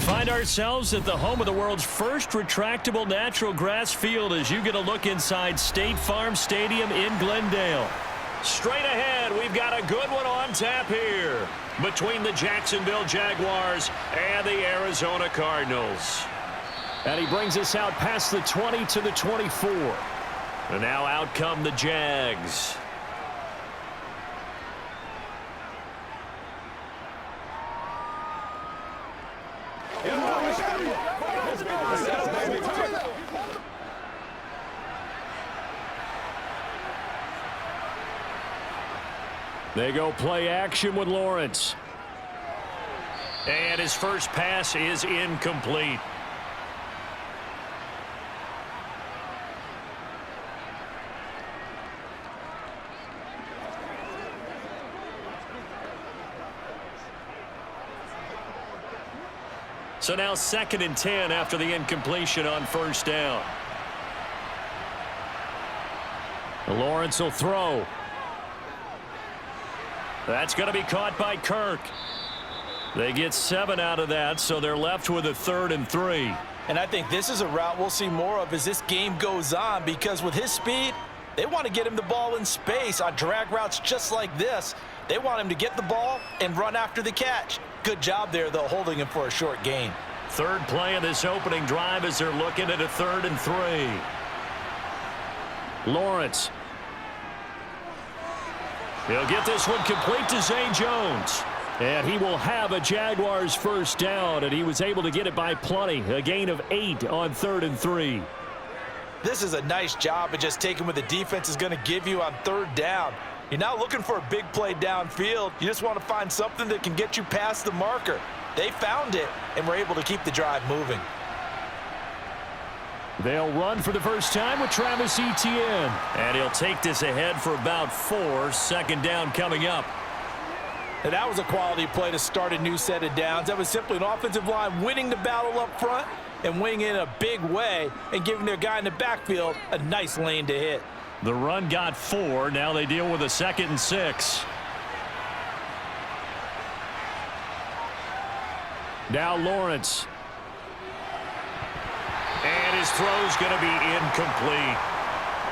find ourselves at the home of the world's first retractable natural grass field as you get a look inside State Farm Stadium in Glendale. Straight ahead, we've got a good one on tap here between the Jacksonville Jaguars and the Arizona Cardinals. And he brings us out past the 20 to the 24. And now out come the Jags. They go play action with Lawrence. And his first pass is incomplete. So now 2nd and 10 after the incompletion on first down. Lawrence will throw. That's going to be caught by Kirk. They get 7 out of that, so they're left with a 3rd and 3. And I think this is a route we'll see more of as this game goes on, because with his speed, they want to get him the ball in space on drag routes just like this. They want him to get the ball and run after the catch. Good job there, though, holding him for a short gain. 3rd play of this opening drive as they're looking at a 3rd and 3. Lawrence. He'll get this one complete to Zay Jones. And he will have a Jaguars first down, and he was able to get it by plenty. A gain of 8 on 3rd and 3. This is a nice job of just taking what the defense is going to give you on 3rd down. You're not looking for a big play downfield. You just want to find something that can get you past the marker. They found it and were able to keep the drive moving. They'll run for the first time with Travis Etienne. And he'll take this ahead for about 4. 2nd down coming up. And that was a quality play to start a new set of downs. That was simply an offensive line winning the battle up front and winning in a big way and giving their guy in the backfield a nice lane to hit. The run got 4. Now they deal with a 2nd and 6. Now Lawrence. And his throw's going to be incomplete.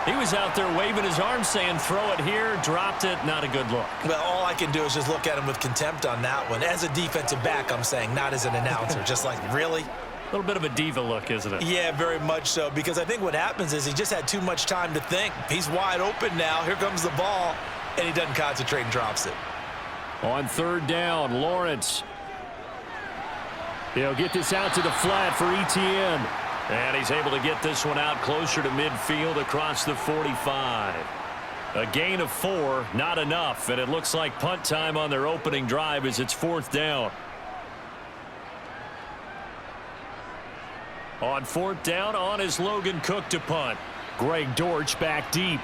He was out there waving his arms saying, throw it here, dropped it, not a good look. Well, all I can do is just look at him with contempt on that one. As a defensive back, I'm saying, not as an announcer. Just like, really? A little bit of a diva look, isn't it? Yeah, very much so, because I think what happens is he just had too much time to think. He's wide open now. Here comes the ball, and he doesn't concentrate and drops it. On 3rd down, Lawrence. He'll get this out to the flat for Etienne. And he's able to get this one out closer to midfield across the 45. A gain of 4, not enough, and it looks like punt time on their opening drive as it's 4th down. On 4th down, on is Logan Cook to punt. Greg Dortch back deep.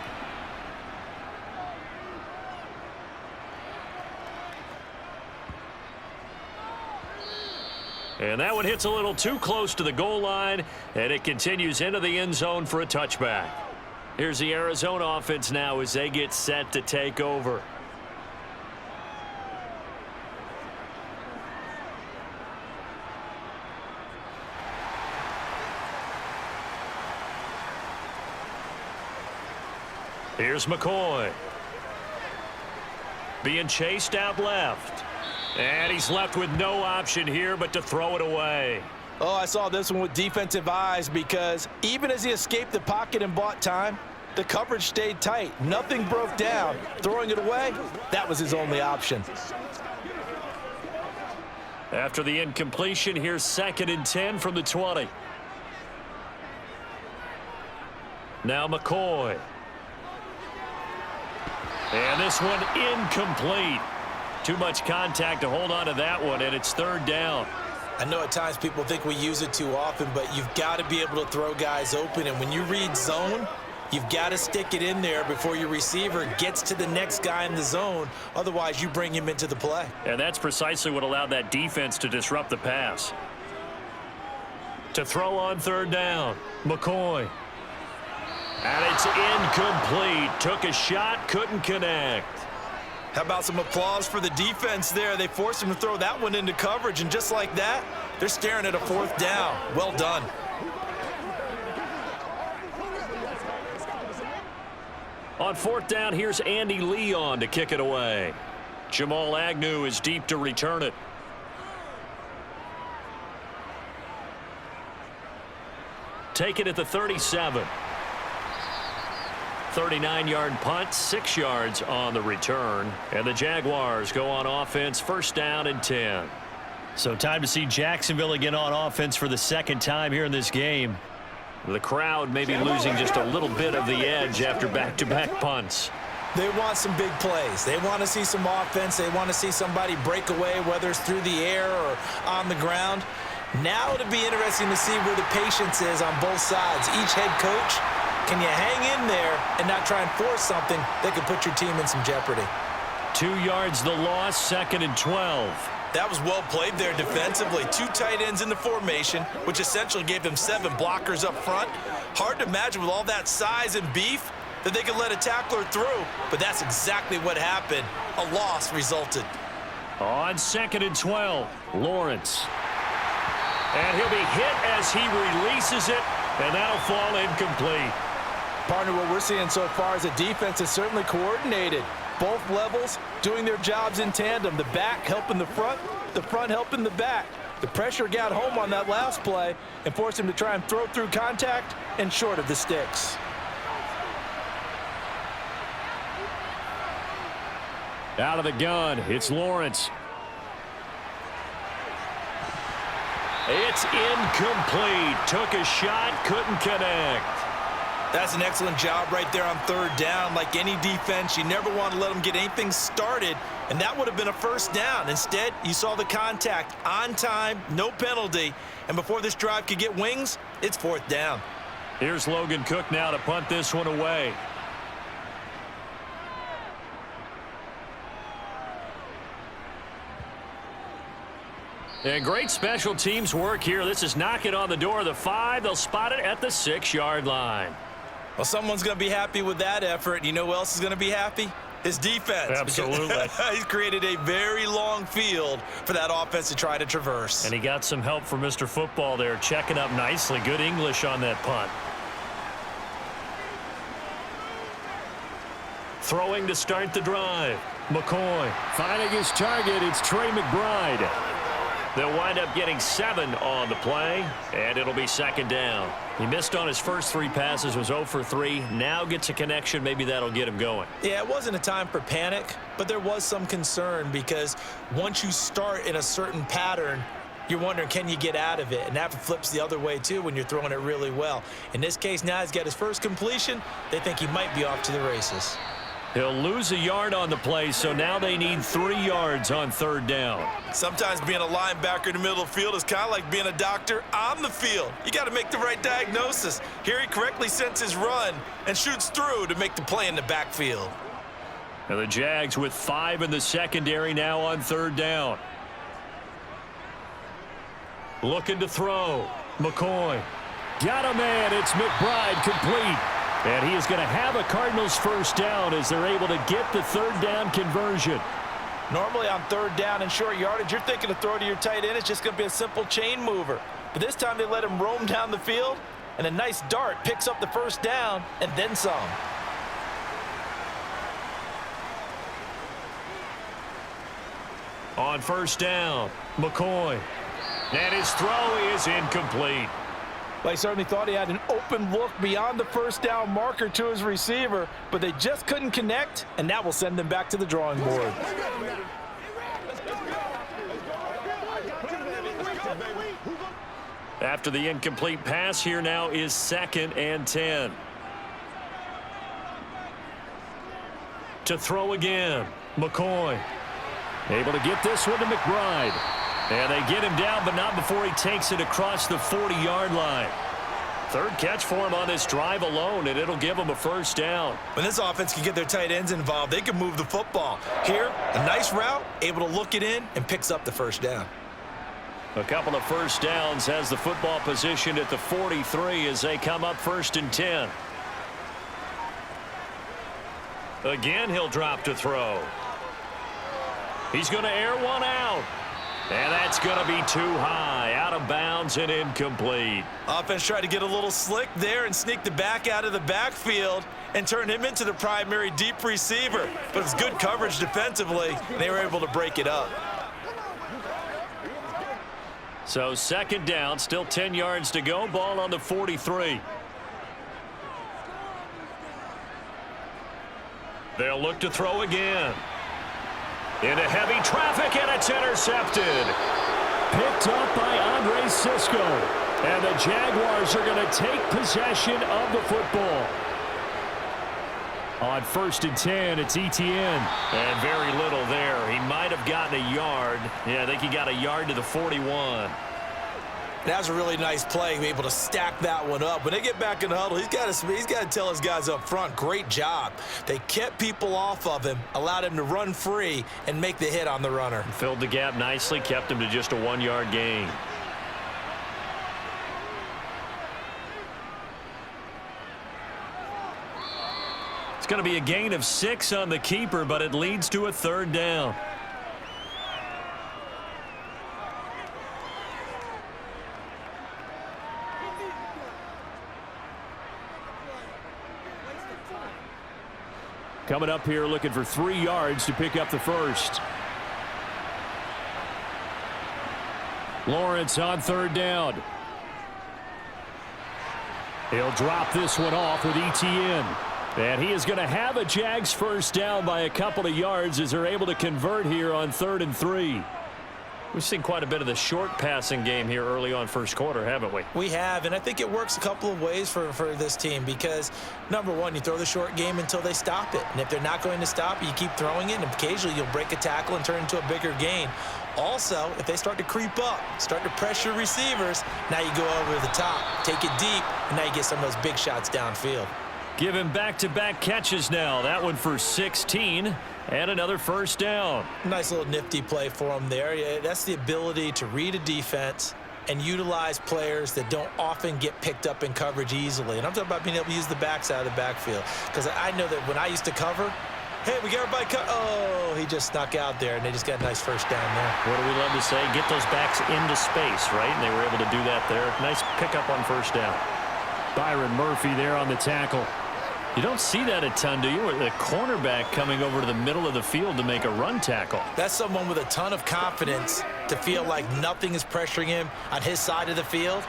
And that one hits a little too close to the goal line, and it continues into the end zone for a touchback. Here's the Arizona offense now as they get set to take over. Here's McCoy. Being chased out left. And he's left with no option here but to throw it away. Oh, I saw this one with defensive eyes, because even as he escaped the pocket and bought time, the coverage stayed tight. Nothing broke down. Throwing it away, that was his only option. After the incompletion, here's 2nd and 10 from the 20. Now McCoy. And this one incomplete. Too much contact to hold on to that one, and it's 3rd down. I know at times people think we use it too often, but you've got to be able to throw guys open. And when you read zone, you've got to stick it in there before your receiver gets to the next guy in the zone. Otherwise, you bring him into the play. And that's precisely what allowed that defense to disrupt the pass. To throw on 3rd down, McCoy. And it's incomplete. Took a shot, couldn't connect. How about some applause for the defense there? They forced him to throw that one into coverage, and just like that, They're staring at a 4th down. Well done. On 4th down, here's Andy Leon to kick it away. Jamal Agnew is deep to return it. Take it at the 37. 39-yard punt, 6 yards on the return. And the Jaguars go on offense, 1st down and 10. So time to see Jacksonville again on offense for the 2nd time here in this game. The crowd may be losing just a little bit of the edge after back-to-back punts. They want some big plays. They want to see some offense. They want to see somebody break away, whether it's through the air or on the ground. Now it'll be interesting to see where the patience is on both sides. Each head coach, can you hang in there and not try and force something that could put your team in some jeopardy? 2 yards the loss, 2nd and 12. That was well played there defensively. 2 tight ends in the formation, which essentially gave them 7 blockers up front. Hard to imagine with all that size and beef that they could let a tackler through, but that's exactly what happened. A loss resulted. On 2nd and 12, Lawrence. And he'll be hit as he releases it, and that'll fall incomplete. Partner, what we're seeing so far is the defense is certainly coordinated. Both levels doing their jobs in tandem. The back helping the front helping the back. The pressure got home on that last play and forced him to try and throw through contact and short of the sticks. Out of the gun, it's Lawrence. It's incomplete. Took a shot, couldn't connect. That's an excellent job right there on 3rd down. Like any defense, you never want to let them get anything started, and that would have been a 1st down. Instead, you saw the contact on time, no penalty, and before this drive could get wings, it's 4th down. Here's Logan Cook now to punt this one away. And great special teams work here. This is knocking on the door of the 5. They'll spot it at the 6-yard line. Well, someone's going to be happy with that effort. You know who else is going to be happy? His defense. Absolutely. He's created a very long field for that offense to try to traverse. And he got some help from Mr. Football there, checking up nicely. Good English on that punt. Throwing to start the drive. McCoy finding his target. It's Trey McBride. They'll wind up getting 7 on the play, and it'll be 2nd down. He missed on his first 3 passes, was 0 for 3. Now gets a connection. Maybe that'll get him going. Yeah, it wasn't a time for panic, but there was some concern because once you start in a certain pattern, you're wondering, can you get out of it? And that flips the other way, too, when you're throwing it really well. In this case, now he's got his first completion. They think he might be off to the races. He'll lose a yard on the play, so now they need 3 yards on 3rd down. Sometimes being a linebacker in the middle of the field is kind of like being a doctor on the field. You got to make the right diagnosis. Here he correctly sends his run and shoots through to make the play in the backfield. And the Jags with 5 in the secondary now on 3rd down. Looking to throw. McCoy. Got a man. It's McBride complete. And he is going to have a Cardinals 1st down as they're able to get the 3rd down conversion. Normally on 3rd down and short yardage, you're thinking to throw to your tight end. It's just going to be a simple chain mover. But this time they let him roam down the field, and a nice dart picks up the 1st down and then some. On 1st down, McCoy. And his throw is incomplete. Well, he certainly thought he had an open look beyond the 1st down marker to his receiver, but they just couldn't connect, and that will send them back to the drawing board. After the incomplete pass, here now is 2nd and 10. To throw again, McCoy. Able to get this one to McBride. And they get him down, but not before he takes it across the 40-yard line. 3rd catch for him on this drive alone, and it'll give him a 1st down. When this offense can get their tight ends involved, they can move the football. Here, a nice route, able to look it in, and picks up the 1st down. A couple of 1st downs has the football positioned at the 43 as they come up 1st and 10. Again, he'll drop to throw. He's going to air one out. And that's going to be too high, out of bounds and incomplete. Offense tried to get a little slick there and sneak the back out of the backfield and turn him into the primary deep receiver. But it was good coverage defensively, and they were able to break it up. So second down, still 10 yards to go, ball on the 43. They'll look to throw again. Into heavy traffic, and it's intercepted. Picked up by Andre Sisco. And the Jaguars are going to take possession of the football. On 1st and 10, it's Etienne. And very little there. He might have gotten a yard. Yeah, I think he got a yard to the 41. That was a really nice play, be able to stack that one up. When they get back in the huddle, he's got to tell his guys up front, great job. They kept people off of him, allowed him to run free and make the hit on the runner. Filled the gap nicely, kept him to just a 1-yard gain. It's going to be a gain of 6 on the keeper, but it leads to a 3rd down. Coming up here looking for 3 yards to pick up the first. Lawrence on 3rd down. He'll drop this one off with Etienne. And he is going to have a Jags first down by a couple of yards as they're able to convert here on 3rd and 3. We've seen quite a bit of the short passing game here early on first quarter, haven't we? We have, and I think it works a couple of ways for this team because, number one, you throw the short game until they stop it. And if they're not going to stop it, you keep throwing it, and occasionally you'll break a tackle and turn it into a bigger gain. Also, if they start to creep up, start to pressure receivers, now you go over the top, take it deep, and now you get some of those big shots downfield. Give him back-to-back catches now. That one for 16 and another first down. Nice little nifty play for him there. Yeah, that's the ability to read a defense and utilize players that don't often get picked up in coverage easily. And I'm talking about being able to use the backs out of the backfield. Because I know that when I used to cover, hey, we got everybody cut. Oh, he just snuck out there, and they just got a nice first down there. What do we love to say? Get those backs into space, right? And they were able to do that there. Nice pickup on first down. Byron Murphy there on the tackle. You don't see that a ton, do you? The cornerback coming over to the middle of the field to make a run tackle. That's someone with a ton of confidence to feel like nothing is pressuring him on his side of the field.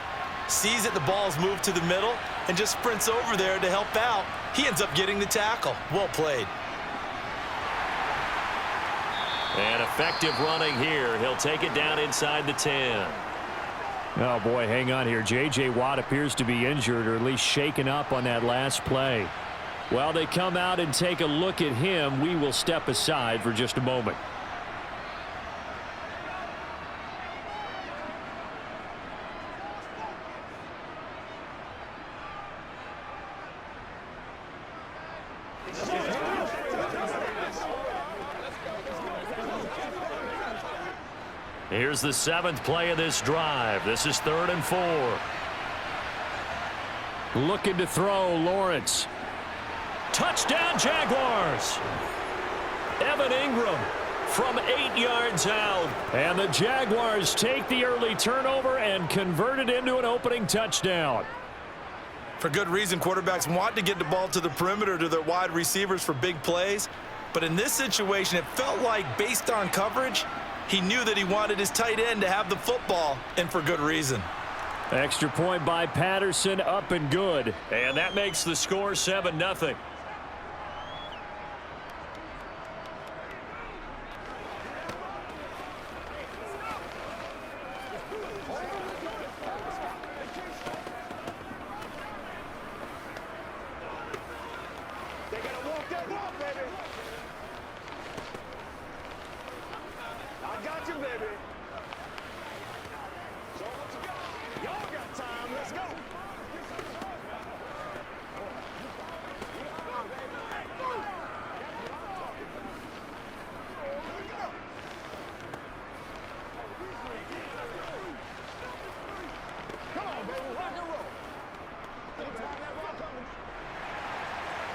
Sees that the ball's moved to the middle and just sprints over there to help out. He ends up getting the tackle. Well played. And effective running here. He'll take it down inside the 10. Oh, boy, hang on here. J.J. Watt appears to be injured or at least shaken up on that last play. While they come out and take a look at him, we will step aside for just a moment. Here's the 7th play of this drive. This is 3rd and 4. Looking to throw, Lawrence. Touchdown, Jaguars. Evan Ingram from 8 yards out. And the Jaguars take the early turnover and convert it into an opening touchdown. For good reason, quarterbacks want to get the ball to the perimeter to their wide receivers for big plays. But in this situation, it felt like based on coverage, he knew that he wanted his tight end to have the football, and for good reason. Extra point by Patterson, up and good. And that makes the score 7-0.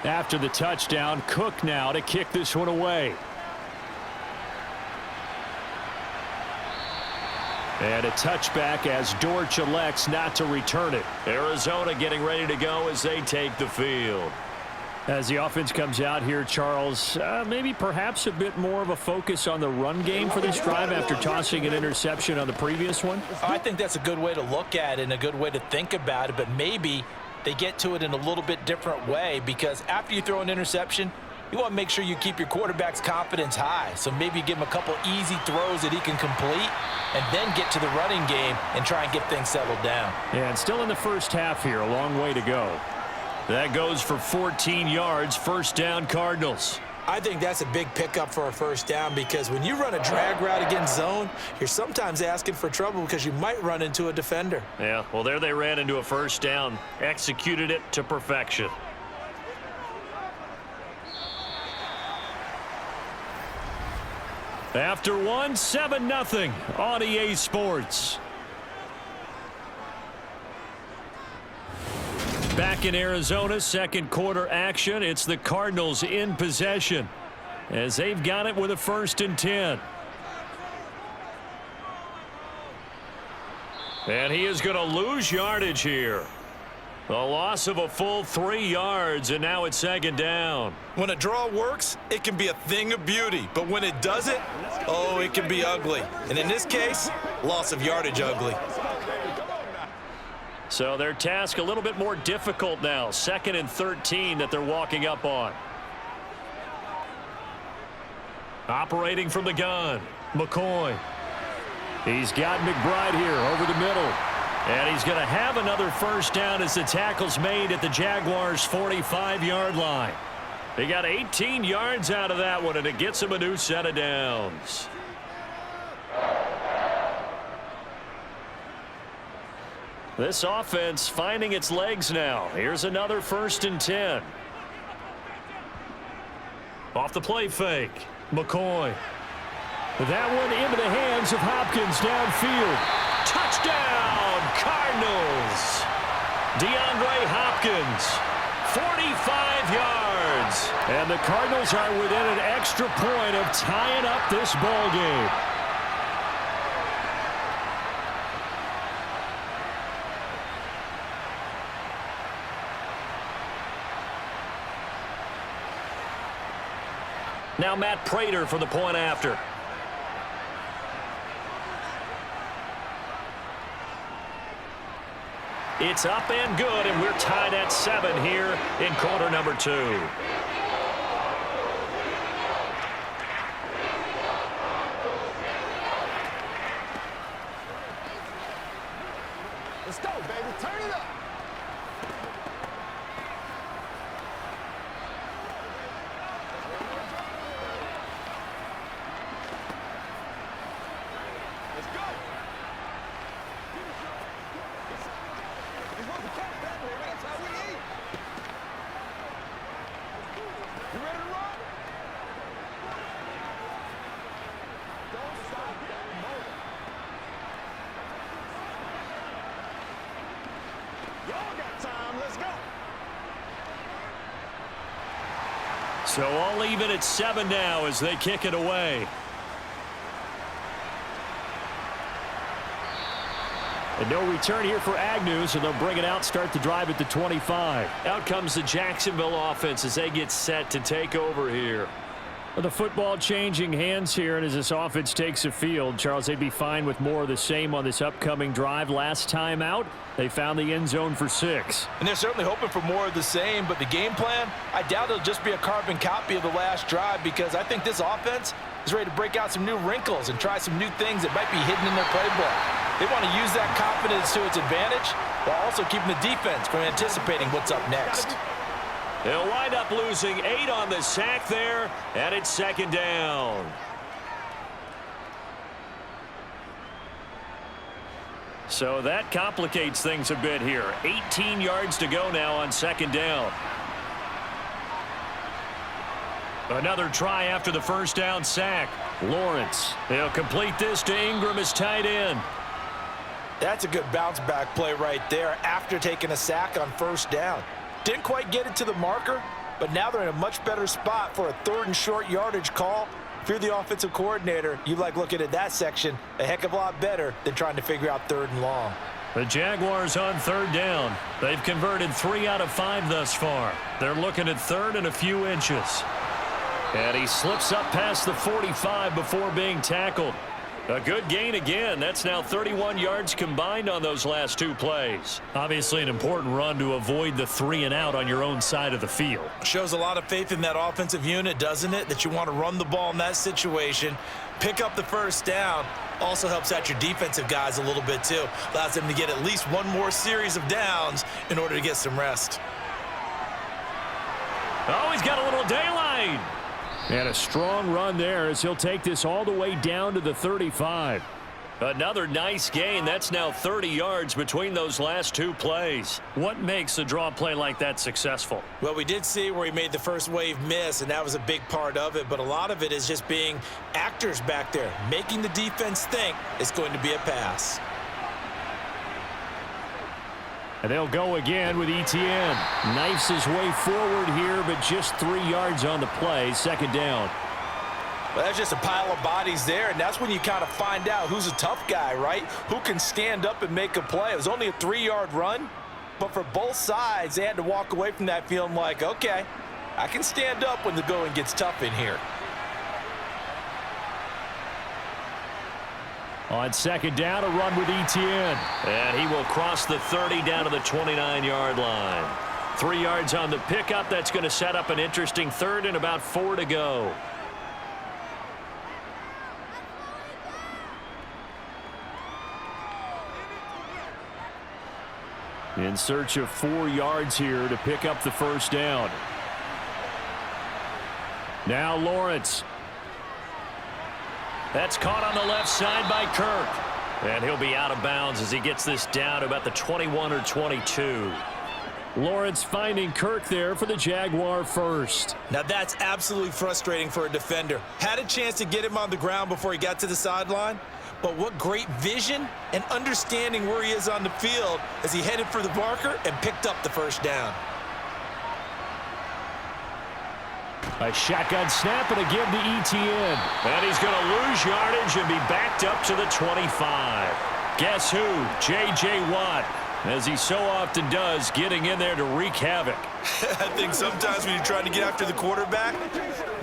After the touchdown, Cook now to kick this one away. And a touchback as Dortch elects not to return it. Arizona getting ready to go as they take the field. As the offense comes out here, Charles, maybe perhaps a bit more of a focus on the run game for this drive after tossing an interception on the previous one? I think that's a good way to look at it and a good way to think about it, but maybe they get to it in a little bit different way, because after you throw an interception, you want to make sure you keep your quarterback's confidence high. So maybe give him a couple easy throws that he can complete and then get to the running game and try and get things settled down. And still in the first half here, a long way to go. That goes for 14 yards, first down Cardinals. I think that's a big pickup for a first down, because when you run a drag route against zone, you're sometimes asking for trouble because you might run into a defender. Yeah, well, there they ran into a first down, executed it to perfection. After one, 7-0 on EA Sports. Back in Arizona, second quarter action. It's the Cardinals in possession as they've got it with a 1st and 10. And he is going to lose yardage here. A loss of a full 3 yards, and now it's 2nd down. When a draw works, it can be a thing of beauty. But when it doesn't, oh, it can be ugly. And in this case, loss of yardage ugly. So their task a little bit more difficult now. 2nd and 13 that they're walking up on. Operating from the gun, McCoy. He's got McBride here over the middle. And he's going to have another first down as the tackle's made at the Jaguars' 45-yard line. They got 18 yards out of that one, and it gets them a new set of downs. This offense finding its legs now. Here's another 1st and 10. Off the play fake, McCoy. That one into the hands of Hopkins downfield. Touchdown, Cardinals. DeAndre Hopkins, 45 yards. And the Cardinals are within an extra point of tying up this ball game. Now Matt Prater for the point after. It's up and good, and we're tied at 7 here in quarter number 2. Let's go, baby. Turn it up. So all even at 7 now as they kick it away. And no return here for Agnew, so they'll bring it out, start the drive at the 25. Out comes the Jacksonville offense as they get set to take over here. Well, the football changing hands here, and as this offense takes the field, Charles, they'd be fine with more of the same on this upcoming drive. Last time out, they found the end zone for 6. And they're certainly hoping for more of the same, but the game plan, I doubt it'll just be a carbon copy of the last drive, because I think this offense is ready to break out some new wrinkles and try some new things that might be hidden in their playbook. They want to use that confidence to its advantage while also keeping the defense from anticipating what's up next. They'll wind up losing 8 on the sack there, and it's 2nd down. So that complicates things a bit here. 18 yards to go now on 2nd down. Another try after the first down sack. Lawrence, they'll complete this to Ingram as tight end. That's a good bounce back play right there after taking a sack on first down. Didn't quite get it to the marker, but now they're in a much better spot for a 3rd and short yardage call If you're the offensive coordinator, you like looking at that section a heck of a lot better than trying to figure out 3rd and long. The Jaguars on 3rd down. They've converted 3 out of 5 thus far. They're looking at 3rd and a few inches. And he slips up past the 45 before being tackled. A good gain again. That's now 31 yards combined on those last 2 plays. Obviously an important run to avoid the 3 and out on your own side of the field. Shows a lot of faith in that offensive unit, doesn't it? That you want to run the ball in that situation, pick up the 1st down. Also helps out your defensive guys a little bit too. Allows them to get at least one more series of downs in order to get some rest. Oh, he's got a little daylight. And a strong run there as he'll take this all the way down to the 35. Another nice gain. That's now 30 yards between those last 2 plays. What makes a draw play like that successful? Well, we did see where he made the first wave miss, and that was a big part of it. But a lot of it is just being actors back there, making the defense think it's going to be a pass. And they'll go again with Etienne. Knifes his way forward here, but just 3 yards on the play. 2nd down. Well, that's just a pile of bodies there, and that's when you kind of find out who's a tough guy, right? Who can stand up and make a play. It was only a 3-yard run, but for both sides, they had to walk away from that feeling like, okay, I can stand up when the going gets tough in here. On 2nd down, a run with Etienne. And he will cross the 30 down to the 29-yard line. 3 yards on the pickup. That's going to set up an interesting 3rd and about 4 to go. In search of 4 yards here to pick up the 1st down. Now Lawrence. That's caught on the left side by Kirk. And he'll be out of bounds as he gets this down to about the 21 or 22. Lawrence finding Kirk there for the Jaguar 1st. Now that's absolutely frustrating for a defender. Had a chance to get him on the ground before he got to the sideline. But what great vision and understanding where he is on the field as he headed for the marker and picked up the 1st down. A shotgun snap and a give to Etienne. And he's going to lose yardage and be backed up to the 25. Guess who? J.J. Watt, as he so often does, getting in there to wreak havoc. I think sometimes when you're trying to get after the quarterback,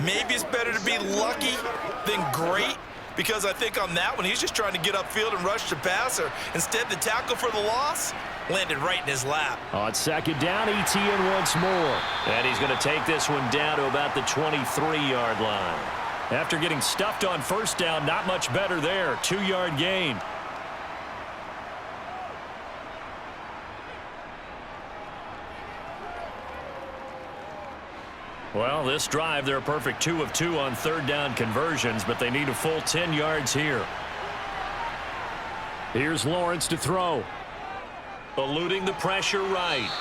maybe it's better to be lucky than great. Because I think on that one, he's just trying to get upfield and rush the passer. Instead, the tackle for the loss landed right in his lap. On 2nd down, Etienne once more. And he's going to take this one down to about the 23-yard line. After getting stuffed on 1st down, not much better there. 2-yard gain. Well, this drive, they're a perfect 2 of 2 on 3rd down conversions, but they need a full 10 yards here. Here's Lawrence to throw. Eluding the pressure right.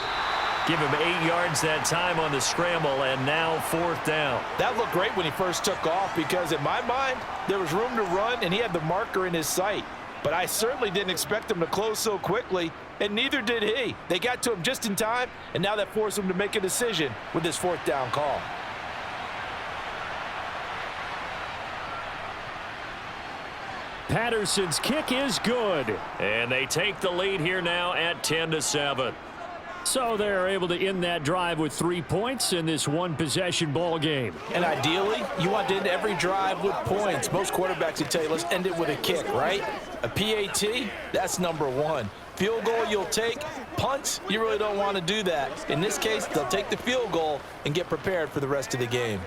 Give him 8 yards that time on the scramble, and now 4th down. That looked great when he first took off because, in my mind, there was room to run, and he had the marker in his sight. But I certainly didn't expect him to close so quickly, and neither did he. They got to him just in time, and now that forced him to make a decision with his 4th down call. Patterson's kick is good, and they take the lead here now at 10-7. So they're able to end that drive with 3 points in this one-possession ball game. And ideally, you want to end every drive with points. Most quarterbacks would tell you, let's end it with a kick, right? A PAT, that's number 1. Field goal you'll take. Punts, you really don't want to do that. In this case, they'll take the field goal and get prepared for the rest of the game.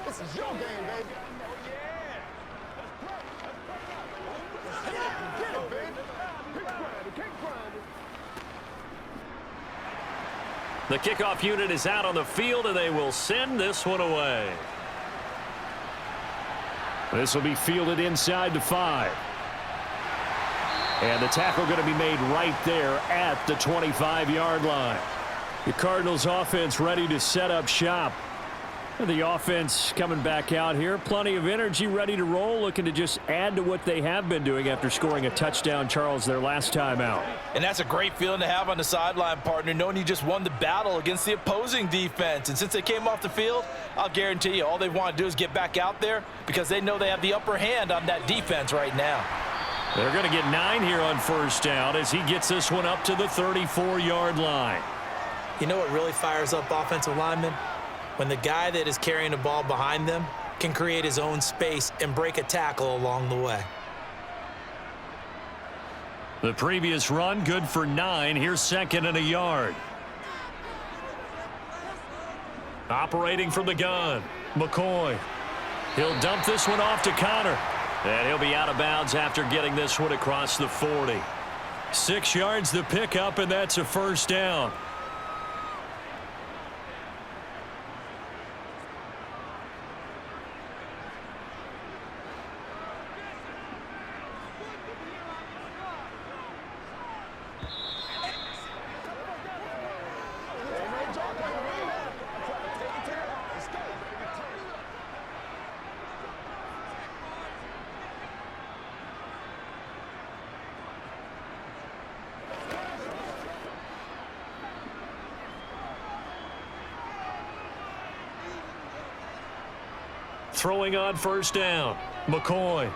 This is your game, baby. Get it, baby. The kickoff unit is out on the field, and they will send this one away. This will be fielded inside the 5. And the tackle going to be made right there at the 25-yard line. The Cardinals offense ready to set up shop. The offense coming back out here. Plenty of energy, ready to roll, looking to just add to what they have been doing after scoring a touchdown, Charles, their last time out. And that's a great feeling to have on the sideline, partner, knowing you just won the battle against the opposing defense. And since they came off the field, I'll guarantee you all they want to do is get back out there because they know they have the upper hand on that defense right now. They're going to get 9 here on first down as he gets this one up to the 34-yard line. You know what really fires up offensive linemen? When the guy that is carrying the ball behind them can create his own space and break a tackle along the way. The previous run good for 9. Here's 2nd and a yard. Operating from the gun, McCoy. He'll dump this one off to Connor. And he'll be out of bounds after getting this one across the 40. 6 yards the pickup, and that's a first down. Throwing on first down, McCoy.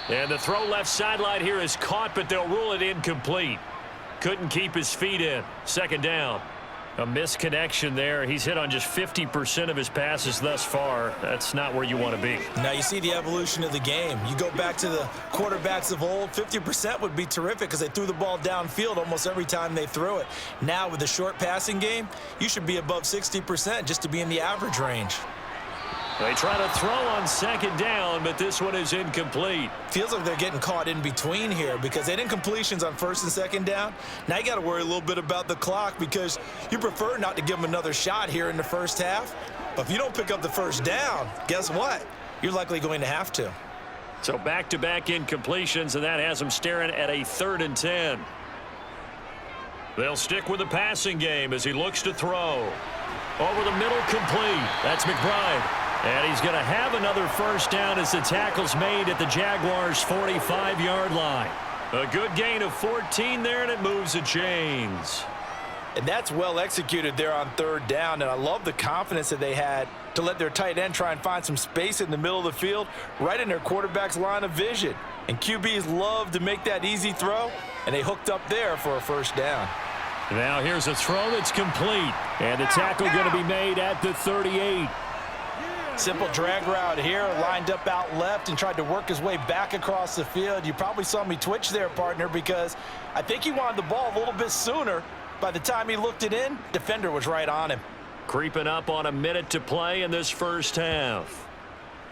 And the throw left sideline here is caught, but they'll rule it incomplete. Couldn't keep his feet in. 2nd down. A misconnection there. He's hit on just 50% of his passes thus far. That's not where you want to be. Now you see the evolution of the game. You go back to the quarterbacks of old, 50% would be terrific because they threw the ball downfield almost every time they threw it. Now with the short passing game, you should be above 60% just to be in the average range. They try to throw on 2nd down, but this one is incomplete. Feels like they're getting caught in between here because they didn't completions on 1st and 2nd down. Now you got to worry a little bit about the clock because you prefer not to give them another shot here in the first half. But if you don't pick up the first down, guess what? You're likely going to have to. So back-to-back incompletions, and that has them staring at a 3rd and 10. They'll stick with the passing game as he looks to throw. Over the middle, complete. That's McBride. And he's going to have another first down as the tackle's made at the Jaguars' 45-yard line. A good gain of 14 there, and it moves the chains. And that's well executed there on 3rd down, and I love the confidence that they had to let their tight end try and find some space in the middle of the field, right in their quarterback's line of vision. And QBs love to make that easy throw, and they hooked up there for a first down. Now here's a throw that's complete, and the tackle going to be made at the 38. Simple drag route here, lined up out left and tried to work his way back across the field. You probably saw me twitch there, partner, because I think he wanted the ball a little bit sooner. By the time he looked it in, defender was right on him. Creeping up on a minute to play in this first half.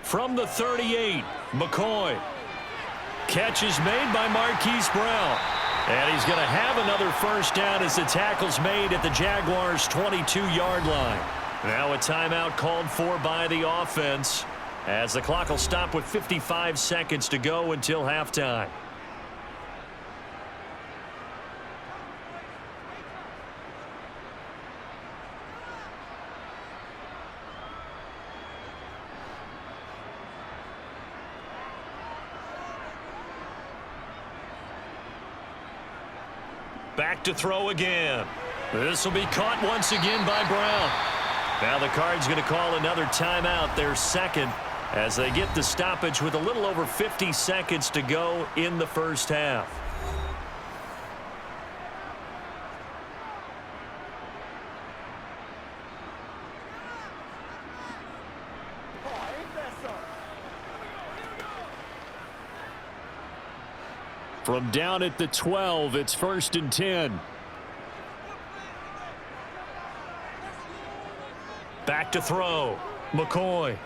From the 38, McCoy. Catch is made by Marquise Brown. And he's going to have another first down as the tackle's made at the Jaguars' 22-yard line. Now a timeout called for by the offense as the clock will stop with 55 seconds to go until halftime. Back to throw again. This will be caught once again by Brown. Now the Cards going to call another timeout, their 2nd, as they get the stoppage with a little over 50 seconds to go in the first half. From down at the 12, it's 1st and 10. Back to throw. McCoy.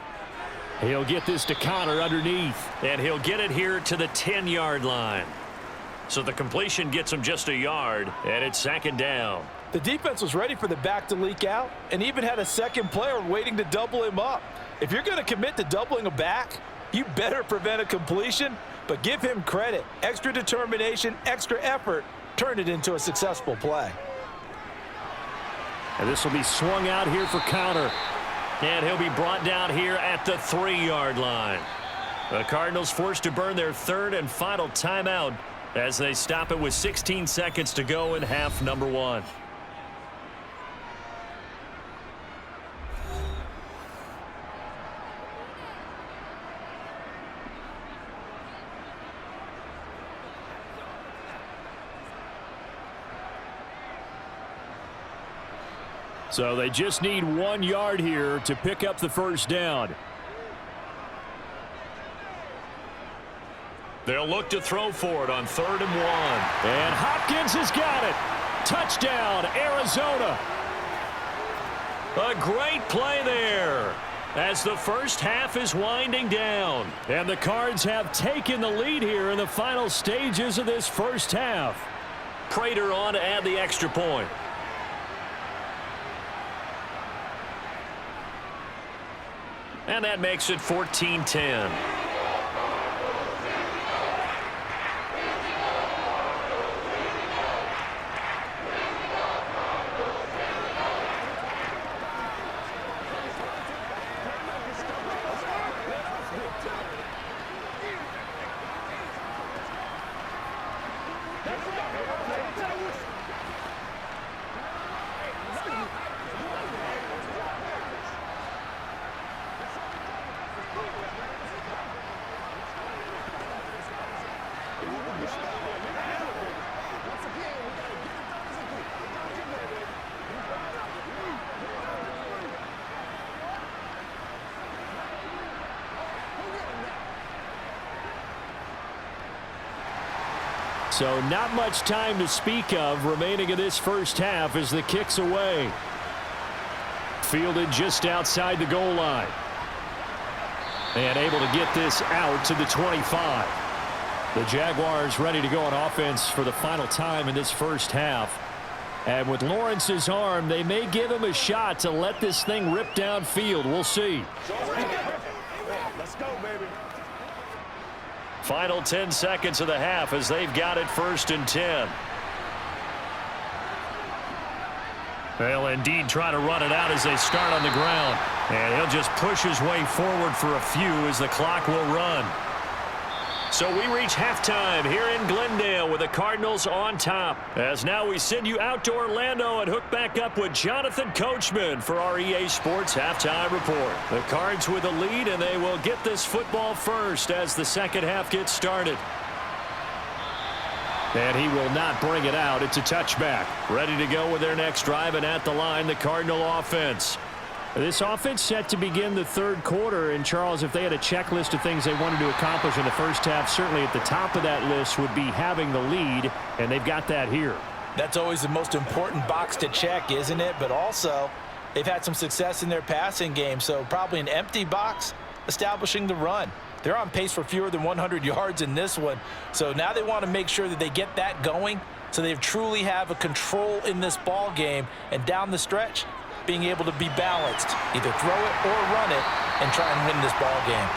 He'll get this to Connor underneath, and he'll get it here to the 10-yard line. So the completion gets him just a yard, and it's 2nd down. The defense was ready for the back to leak out and even had a second player waiting to double him up. If you're going to commit to doubling a back, you better prevent a completion, but give him credit. Extra determination, extra effort, turn it into a successful play. And this will be swung out here for Connor. And he'll be brought down here at the 3-yard line. The Cardinals forced to burn their third and final timeout as they stop it with 16 seconds to go in half number 1. So they just need 1 yard here to pick up the first down. They'll look to throw for it on 3rd and 1. And Hopkins has got it. Touchdown, Arizona. A great play there as the first half is winding down. And the Cards have taken the lead here in the final stages of this first half. Prater on to add the extra point. And that makes it 14-10. So not much time to speak of remaining in this first half as the kick's away. Fielded just outside the goal line. And able to get this out to the 25. The Jaguars ready to go on offense for the final time in this first half. And with Lawrence's arm, they may give him a shot to let this thing rip downfield. We'll see. Let's go, baby. Final 10 seconds of the half as they've got it 1st and 10. They'll indeed try to run it out as they start on the ground. And he'll just push his way forward for a few as the clock will run. So we reach halftime here in Glendale with the Cardinals on top. As now we send you out to Orlando and hook back up with Jonathan Coachman for our EA Sports Halftime Report. The Cards with a lead, and they will get this football first as the second half gets started. And he will not bring it out. It's a touchback. Ready to go with their next drive, and at the line, the Cardinal offense. This offense set to begin the third quarter, and Charles, if they had a checklist of things they wanted to accomplish in the first half, certainly at the top of that list would be having the lead, and they've got that here. That's always the most important box to check, isn't it? But also, they've had some success in their passing game, so probably an empty box establishing the run. They're on pace for fewer than 100 yards in this one, so now they want to make sure that they get that going so they truly have a control in this ball game, and down the stretch, being able to be balanced, either throw it or run it, and try and win this ball game.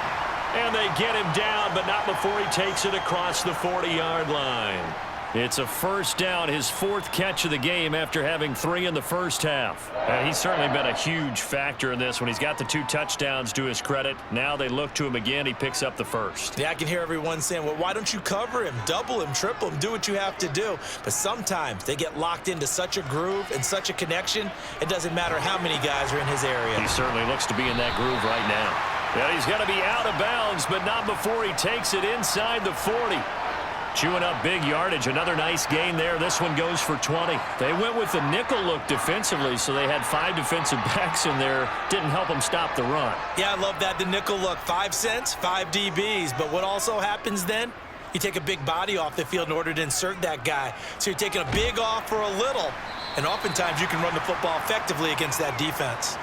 And they get him down, but not before he takes it across the 40-yard line. It's a first down, his 4th catch of the game after having 3 in the first half. And he's certainly been a huge factor in this when he's got the 2 touchdowns to his credit. Now they look to him again. He picks up the first. Yeah, I can hear everyone saying, well, why don't you cover him, double him, triple him, do what you have to do. But sometimes they get locked into such a groove and such a connection, it doesn't matter how many guys are in his area. He certainly looks to be in that groove right now. Yeah, he's going to be out of bounds, but not before he takes it inside the 40. Chewing up big yardage. Another nice gain there. This one goes for 20. They went with the nickel look defensively, so they had 5 defensive backs in there. Didn't help them stop the run. Yeah, I love that, the nickel look. 5 cents, 5 DBs. But what also happens then? You take a big body off the field in order to insert that guy. So you're taking a big off for a little. And oftentimes you can run the football effectively against that defense.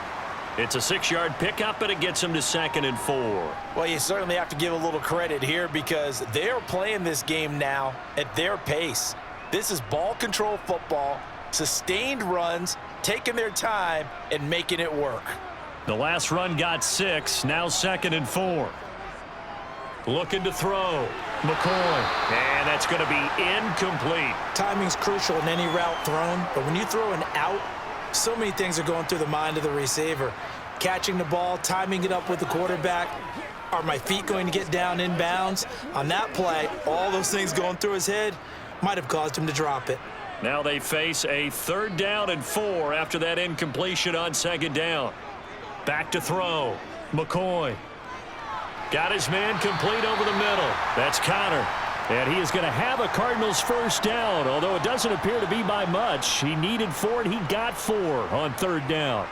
It's a 6-yard pickup, and it gets him to 2nd and 4. Well, you certainly have to give a little credit here because they're playing this game now at their pace. This is ball control football, sustained runs, taking their time, and making it work. The last run got 6, now 2nd and 4. Looking to throw. McCoy. And that's going to be incomplete. Timing's crucial in any route thrown, but when you throw an out, so many things are going through the mind of the receiver. catching the ball, timing it up with the quarterback. Are my feet going to get down in bounds? On that play, all those things going through his head might have caused him to drop it. Now they face a 3rd down and 4 after that incompletion on 2nd down. Back to throw. McCoy. Got his man complete over the middle. That's Connor. And he is going to have a Cardinals 1st down, although it doesn't appear to be by much. He needed 4 and he got 4 on 3rd down.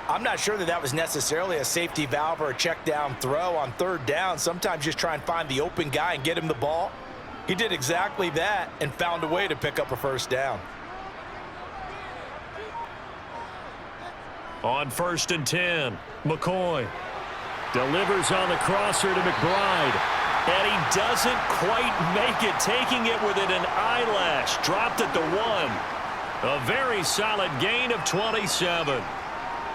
I'm not sure that was necessarily a safety valve or a check down throw on 3rd down. Sometimes just try and find the open guy and get him the ball. He did exactly that and found a way to pick up a 1st down. On 1st and 10, McCoy delivers on the crosser to McBride. And he doesn't quite make it, taking it within an eyelash. Dropped at the 1. A very solid gain of 27.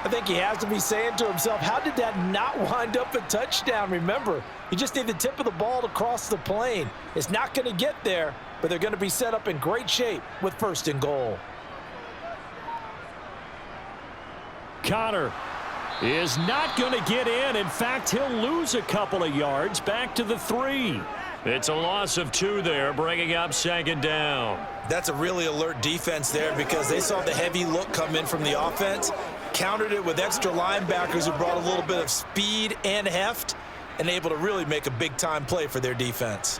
I think he has to be saying to himself, how did that not wind up a touchdown? Remember, you just need the tip of the ball to cross the plane. It's not going to get there, but they're going to be set up in great shape with 1st and goal. Connor is not going to get in. In fact, he'll lose a couple of yards back to the 3. It's a loss of 2 there, bringing up 2nd down. That's a really alert defense there because they saw the heavy look come in from the offense, countered it with extra linebackers who brought a little bit of speed and heft, and able to really make a big-time play for their defense.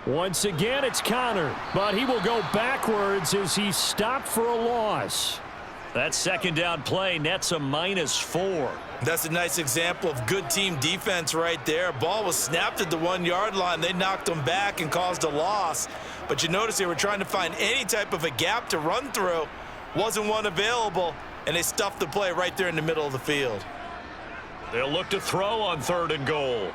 Once again, it's Connor, but he will go backwards as he's stopped for a loss. That 2nd down play nets a -4. That's a nice example of good team defense right there. Ball was snapped at the 1-yard line. They knocked them back and caused a loss. But you notice they were trying to find any type of a gap to run through. Wasn't one available, and they stuffed the play right there in the middle of the field. They'll look to throw on 3rd and goal.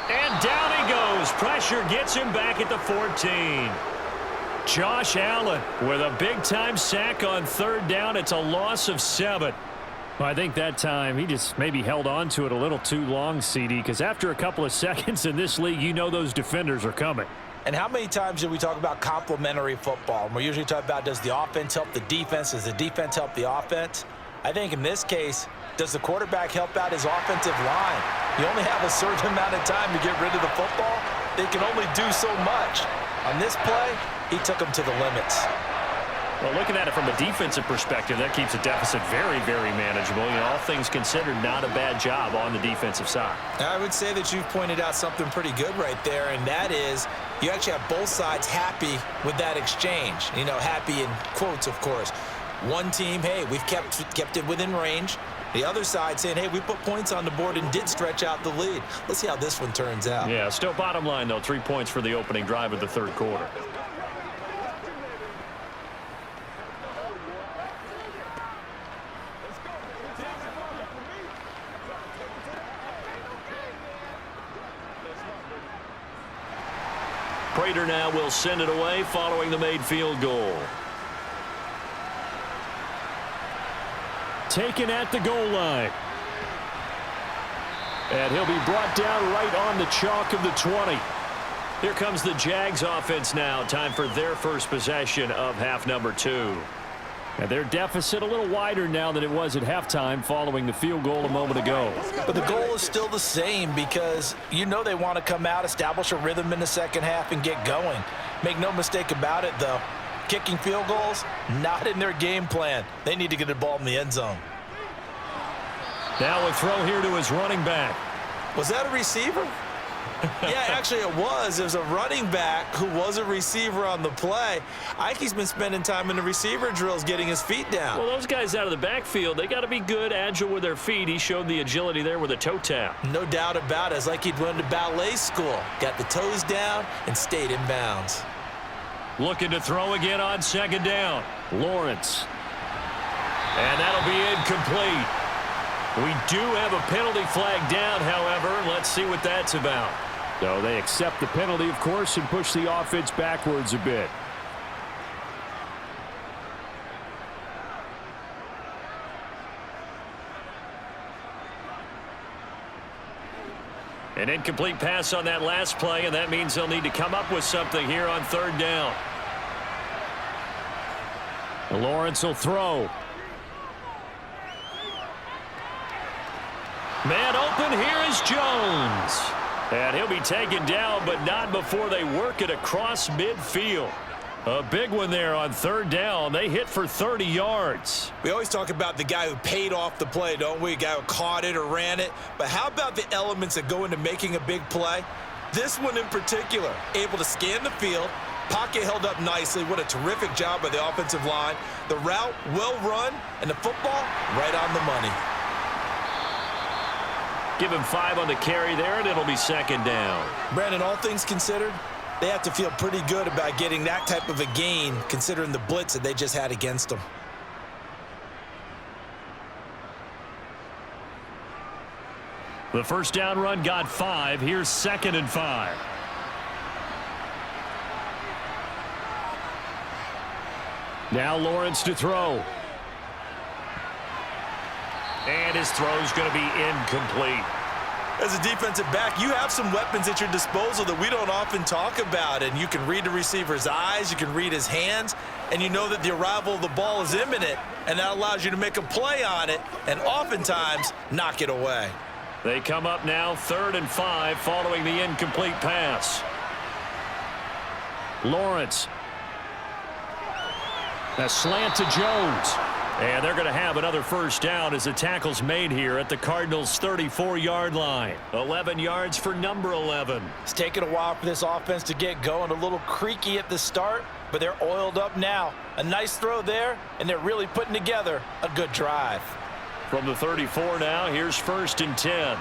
And down he goes. Pressure gets him back at the 14. Josh Allen with a big-time sack on 3rd down. It's a loss of 7. Well, I think that time he just maybe held on to it a little too long, CD, because after a couple of seconds in this league, you know those defenders are coming. And how many times do we talk about complementary football? And we're usually talking about, does the offense help the defense? Does the defense help the offense? I think in this case, does the quarterback help out his offensive line? You only have a certain amount of time to get rid of the football. They can only do so much. On this play, he took them to the limits. Well, looking at it from a defensive perspective, that keeps the deficit very, very manageable. You know, all things considered, not a bad job on the defensive side. I would say that you've pointed out something pretty good right there, and that is you actually have both sides happy with that exchange. You know, happy in quotes, of course. One team, hey, we've kept it within range. The other side saying, hey, we put points on the board and did stretch out the lead. Let's see how this one turns out. Yeah, still bottom line, though, 3 points for the opening drive of the 3rd quarter. Prater now will send it away following the made field goal. Taken at the goal line. And he'll be brought down right on the chalk of the 20. Here comes the Jags offense now. Time for their first possession of half number 2. And their deficit a little wider now than it was at halftime following the field goal a moment ago. But the goal is still the same because you know they want to come out, establish a rhythm in the second half, and get going. Make no mistake about it, though. Kicking field goals, not in their game plan. They need to get the ball in the end zone. Now a throw here to his running back. Was that a receiver? Yeah, actually it was. There's a running back who was a receiver on the play. Ike's been spending time in the receiver drills getting his feet down. Well, those guys out of the backfield, they got to be good, agile with their feet. He showed the agility there with a toe tap. No doubt about it. It's like he'd went to ballet school. Got the toes down and stayed in bounds. Looking to throw again on 2nd down. Lawrence. And that'll be incomplete. We do have a penalty flag down, however. Let's see what that's about. So they accept the penalty, of course, and push the offense backwards a bit. An incomplete pass on that last play, and that means they'll need to come up with something here on 3rd down. Lawrence will throw. Man open, here is Jones. And he'll be taken down, but not before they work it across midfield. A big one there on third down. They hit for 30 yards. We always talk about the guy who paid off the play, don't we? A guy who caught it or ran it. But how about the elements that go into making a big play? This one in particular, able to scan the field, pocket held up nicely. What a terrific job by the offensive line. The route, well run, and the football, right on the money. Give him 5 on the carry there, and it'll be second down. Brandon, all things considered, they have to feel pretty good about getting that type of a gain, considering the blitz that they just had against them. The first down run got 5. Here's 2nd and 5. Now Lawrence to throw. And his throw's going to be incomplete. As a defensive back, you have some weapons at your disposal that we don't often talk about. And you can read the receiver's eyes, you can read his hands, and you know that the arrival of the ball is imminent, and that allows you to make a play on it and oftentimes knock it away. They come up now 3rd and 5 following the incomplete pass. Lawrence. A slant to Jones. And they're going to have another first down as the tackle's made here at the Cardinals' 34-yard line. 11 yards for number 11. It's taken a while for this offense to get going. A little creaky at the start, but they're oiled up now. A nice throw there, and they're really putting together a good drive. From the 34 now, here's 1st and 10.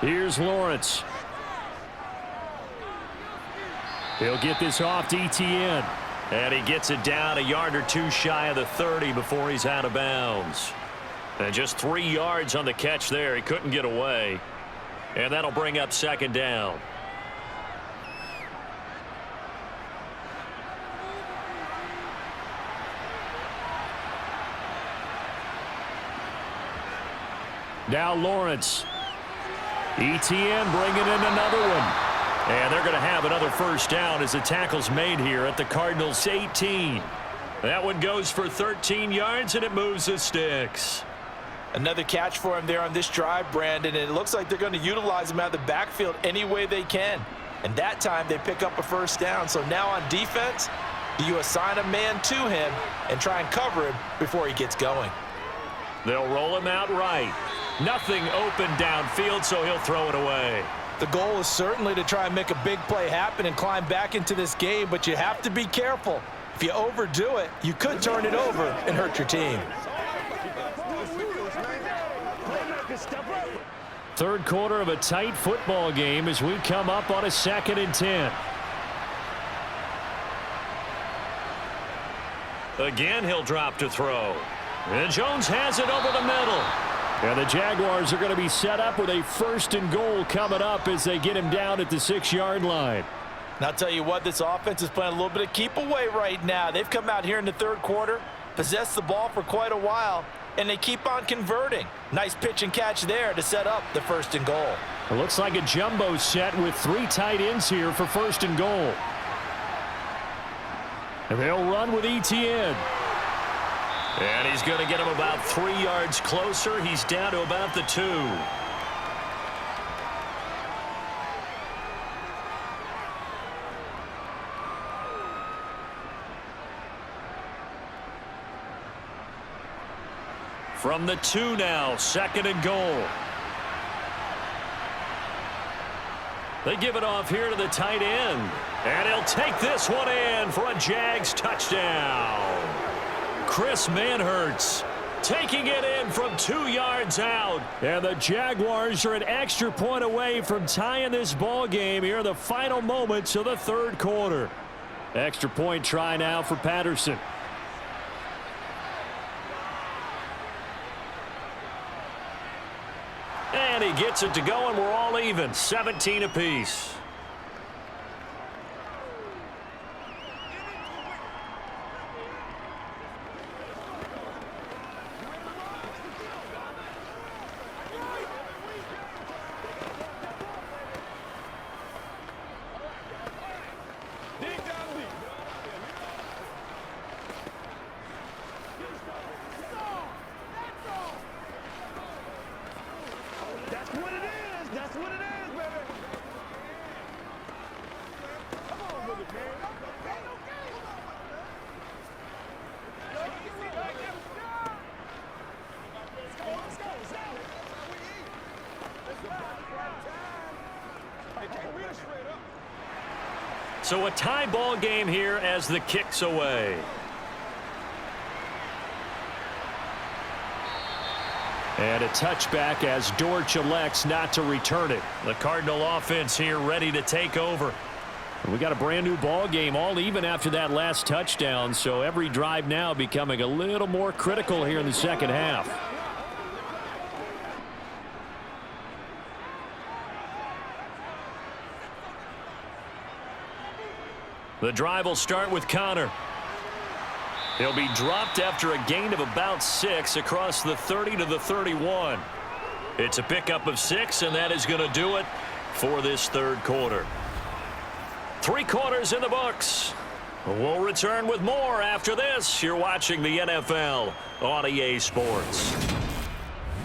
Here's Lawrence. He'll get this off to Etienne. And he gets it down a yard or 2 shy of the 30 before he's out of bounds. And just 3 yards on the catch there. He couldn't get away. And that'll bring up 2nd down. Now Lawrence. Etienne bringing in another one. And they're going to have another first down as the tackle's made here at the Cardinals' 18. That one goes for 13 yards, and it moves the sticks. Another catch for him there on this drive, Brandon, and it looks like they're going to utilize him out of the backfield any way they can. And that time they pick up a first down. So now on defense, do you assign a man to him and try and cover him before he gets going? They'll roll him out right. Nothing open downfield, so he'll throw it away. The goal is certainly to try and make a big play happen and climb back into this game, but you have to be careful. If you overdo it, you could turn it over and hurt your team. Third quarter of a tight football game as we come up on a 2nd and 10. Again, he'll drop to throw. And Jones has it over the middle. And the Jaguars are going to be set up with a 1st and goal coming up as they get him down at the 6-yard line. And I'll tell you what, this offense is playing a little bit of keep away right now. They've come out here in the third quarter, possessed the ball for quite a while, and they keep on converting. Nice pitch and catch there to set up the 1st and goal. It looks like a jumbo set with 3 tight ends here for 1st and goal. And they'll run with Etienne. And he's going to get him about 3 yards closer. He's down to about the 2. From the 2 now, 2nd and goal. They give it off here to the tight end. And he'll take this one in for a Jags touchdown. Chris Manhertz taking it in from 2 yards out. And the Jaguars are an extra point away from tying this ball game here in the final moments of the third quarter. Extra point try now for Patterson. And he gets it to go, and we're all even, 17 apiece. So a tie ball game here as the kick's away. And a touchback as Dortch elects not to return it. The Cardinal offense here ready to take over. We got a brand new ball game, all even after that last touchdown, so every drive now becoming a little more critical here in the second half. The drive will start with Connor. He'll be dropped after a gain of about 6 across the 30 to the 31. It's a pickup of 6, and that is going to do it for this third quarter. 3 quarters in the books. We'll return with more after this. You're watching the NFL on EA Sports.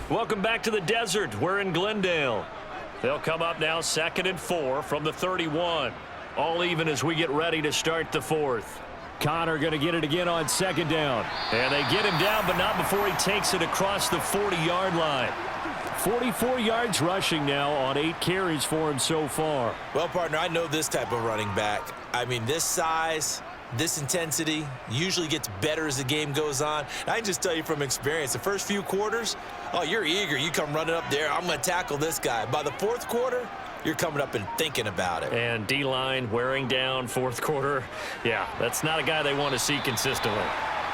Welcome back to the desert. We're in Glendale. They'll come up now 2nd and 4 from the 31. All even as we get ready to start the fourth. Connor going to get it again on 2nd down. And they get him down, but not before he takes it across the 40-yard line. 44 yards rushing now on 8 carries for him so far. Well, partner, I know this type of running back. I mean, this size, this intensity usually gets better as the game goes on. And I can just tell you from experience, the first few quarters, oh, you're eager. You come running up there, I'm going to tackle this guy. By the 4th quarter, you're coming up and thinking about it. And D-line wearing down 4th quarter. Yeah, that's not a guy they want to see consistently.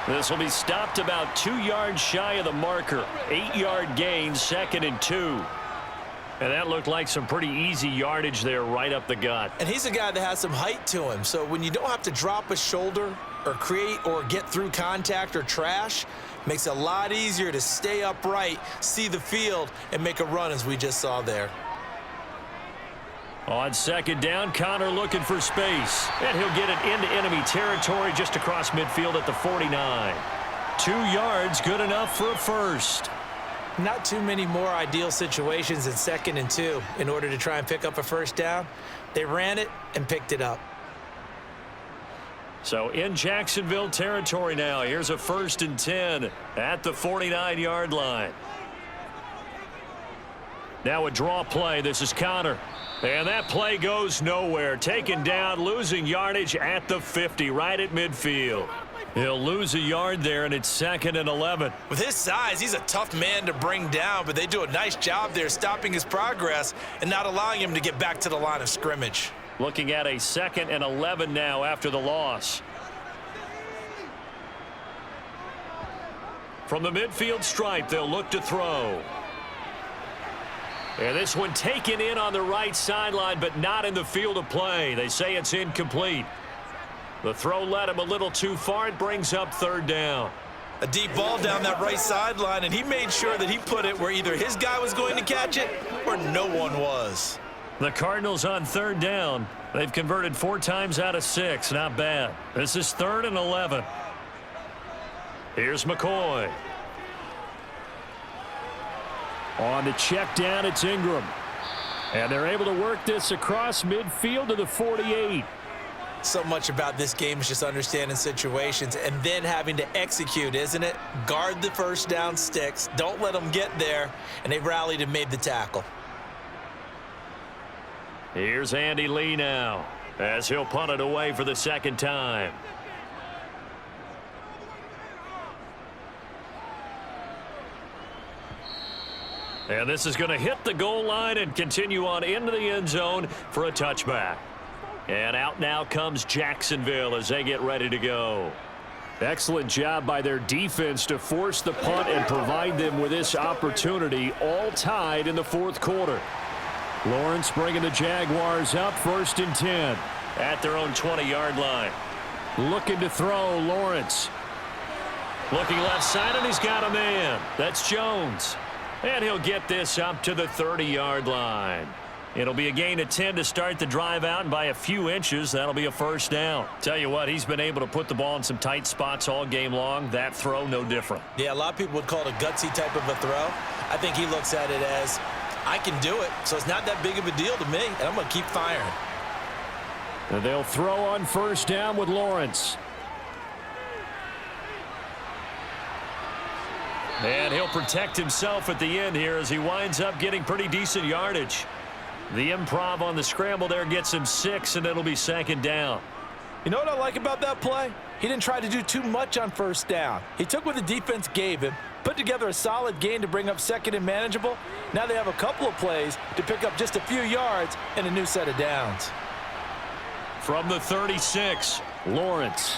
This will be stopped about 2 yards shy of the marker. 8-yard gain, 2nd and 2. And that looked like some pretty easy yardage there right up the gut. And he's a guy that has some height to him. So when you don't have to drop a shoulder or create or get through contact or trash, makes it a lot easier to stay upright, see the field, and make a run as we just saw there. On 2nd down, Connor looking for space. And he'll get it into enemy territory just across midfield at the 49. 2 yards, good enough for a first. Not too many more ideal situations in 2nd and 2 in order to try and pick up a first down. They ran it and picked it up. So in Jacksonville territory now. Here's a 1st and 10 at the 49-yard line. Now a draw play. This is Connor. And that play goes nowhere. Taken down, losing yardage at the 50, right at midfield. He'll lose a yard there, and it's 2nd and 11. With his size, he's a tough man to bring down, but they do a nice job there stopping his progress and not allowing him to get back to the line of scrimmage. Looking at a 2nd and 11 now after the loss. From the midfield stripe, they'll look to throw. And this one taken in on the right sideline, but not in the field of play. They say it's incomplete. The throw led him a little too far. It brings up 3rd down. A deep ball down that right sideline, and he made sure that he put it where either his guy was going to catch it or no one was. The Cardinals on 3rd down. They've converted 4 times out of 6. Not bad. This is 3rd and 11. Here's McCoy. On the check down, it's Ingram. And they're able to work this across midfield to the 48. So much about this game is just understanding situations and then having to execute, isn't it? Guard the first down sticks. Don't let them get there. And they rallied and made the tackle. Here's Andy Lee now as he'll punt it away for the 2nd time. And this is going to hit the goal line and continue on into the end zone for a touchback. And out now comes Jacksonville as they get ready to go. Excellent job by their defense to force the punt and provide them with this opportunity, all tied in the 4th quarter. Lawrence bringing the Jaguars up, 1st and 10 at their own 20-yard line. Looking to throw, Lawrence. Looking left side, and he's got a man. That's Jones. And he'll get this up to the 30-yard line. It'll be a gain of 10 to start the drive out, and by a few inches, that'll be a 1st down. Tell you what, he's been able to put the ball in some tight spots all game long. That throw, no different. Yeah, a lot of people would call it a gutsy type of a throw. I think he looks at it as, I can do it, so it's not that big of a deal to me, and I'm going to keep firing. And they'll throw on 1st down with Lawrence. And he'll protect himself at the end here as he winds up getting pretty decent yardage. The improv on the scramble there gets him 6, and it'll be second down. You know what I like about that play? He didn't try to do too much on first down. He took what the defense gave him, put together a solid gain to bring up second and manageable. Now they have a couple of plays to pick up just a few yards and a new set of downs. From the 36, Lawrence.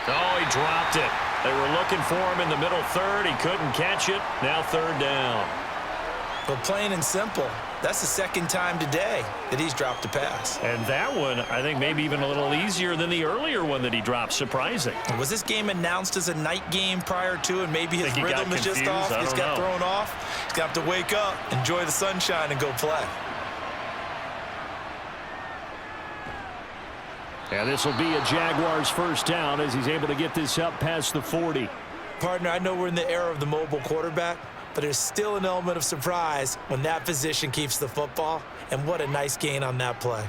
Oh, he dropped it. They were looking for him in the middle third. He couldn't catch it. Now third down. But plain and simple, that's the second time today that he's dropped a pass. And that one, I think, maybe even a little easier than the earlier one that he dropped. Surprising. Was this game announced as a night game prior to, and maybe his rhythm is just off? He's got thrown off. He's going to have to wake up, enjoy the sunshine, and go play. And this will be a Jaguars first down as he's able to get this up past the 40. Partner, I know we're in the era of the mobile quarterback, but there's still an element of surprise when that position keeps the football, and what a nice gain on that play.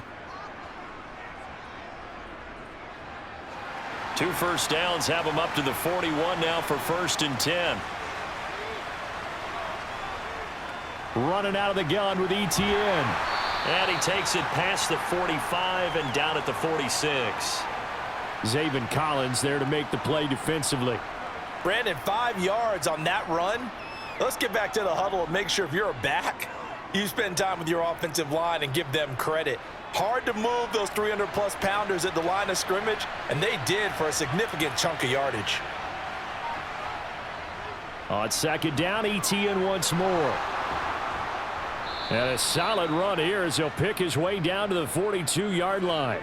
2 first downs have him up to the 41 now for 1st and 10. Running out of the gun with Etienne. And he takes it past the 45 and down at the 46. Zaven Collins there to make the play defensively. Brandon, 5 yards on that run. Let's get back to the huddle and make sure if you're a back, you spend time with your offensive line and give them credit. Hard to move those 300-plus pounders at the line of scrimmage, and they did for a significant chunk of yardage. On second down, Etienne once more. And a solid run here as he'll pick his way down to the 42-yard line.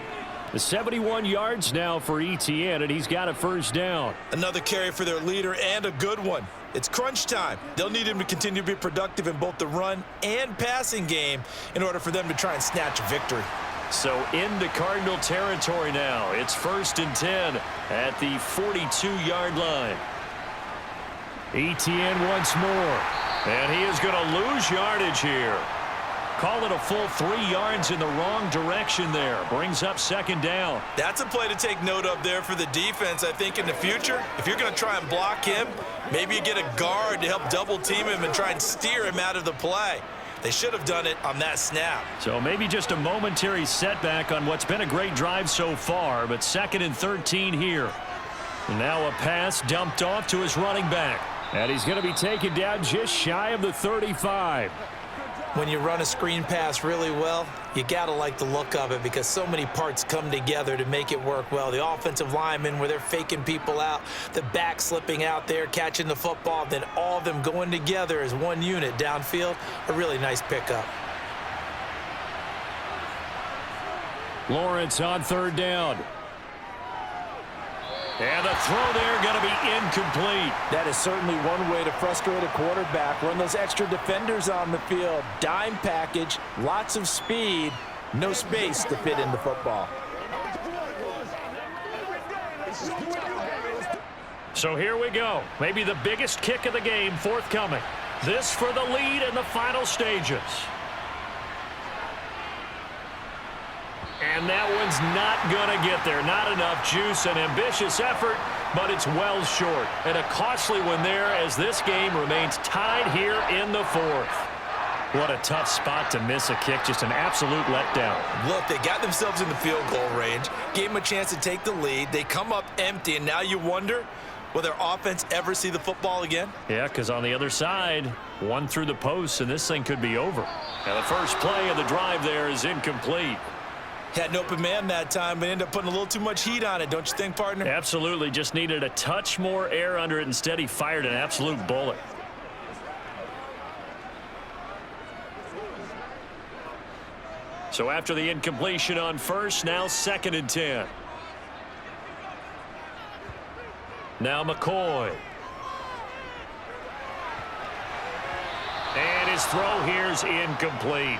The 71 yards now for Etienne, and he's got a first down. Another carry for their leader, and a good one. It's crunch time. They'll need him to continue to be productive in both the run and passing game in order for them to try and snatch a victory. So into Cardinal territory now. It's 1st and 10 at the 42-yard line. Etienne once more. And he is going to lose yardage here. Call it a full 3 yards in the wrong direction there. Brings up second down. That's a play to take note of there for the defense. I think in the future, if you're going to try and block him, maybe you get a guard to help double team him and try and steer him out of the play. They should have done it on that snap. So maybe just a momentary setback on what's been a great drive so far, but 2nd and 13 here. And now a pass dumped off to his running back. And he's going to be taken down just shy of the 35. When you run a screen pass really well, you got to like the look of it because so many parts come together to make it work well. The offensive linemen, where they're faking people out, the back slipping out there, catching the football, then all of them going together as one unit downfield. A really nice pickup. Lawrence on third down. And the throw there going to be incomplete. That is certainly one way to frustrate a quarterback. Run those extra defenders on the field. Dime package, lots of speed, no space to fit in the football. So here we go. Maybe the biggest kick of the game forthcoming. This for the lead in the final stages. And that one's not going to get there. Not enough juice. An ambitious effort, but it's well short. And a costly one there as this game remains tied here in the 4th. What a tough spot to miss a kick. Just an absolute letdown. Look, they got themselves in the field goal range, gave them a chance to take the lead. They come up empty, and now you wonder, will their offense ever see the football again? Yeah, because on the other side, one through the post, and this thing could be over. Now the first play of the drive there is incomplete. Had an open man that time, but ended up putting a little too much heat on it, don't you think, partner? Absolutely. Just needed a touch more air under it. Instead, he fired an absolute bullet. So after the incompletion on first, now 2nd and 10. Now McCoy. And his throw here is incomplete.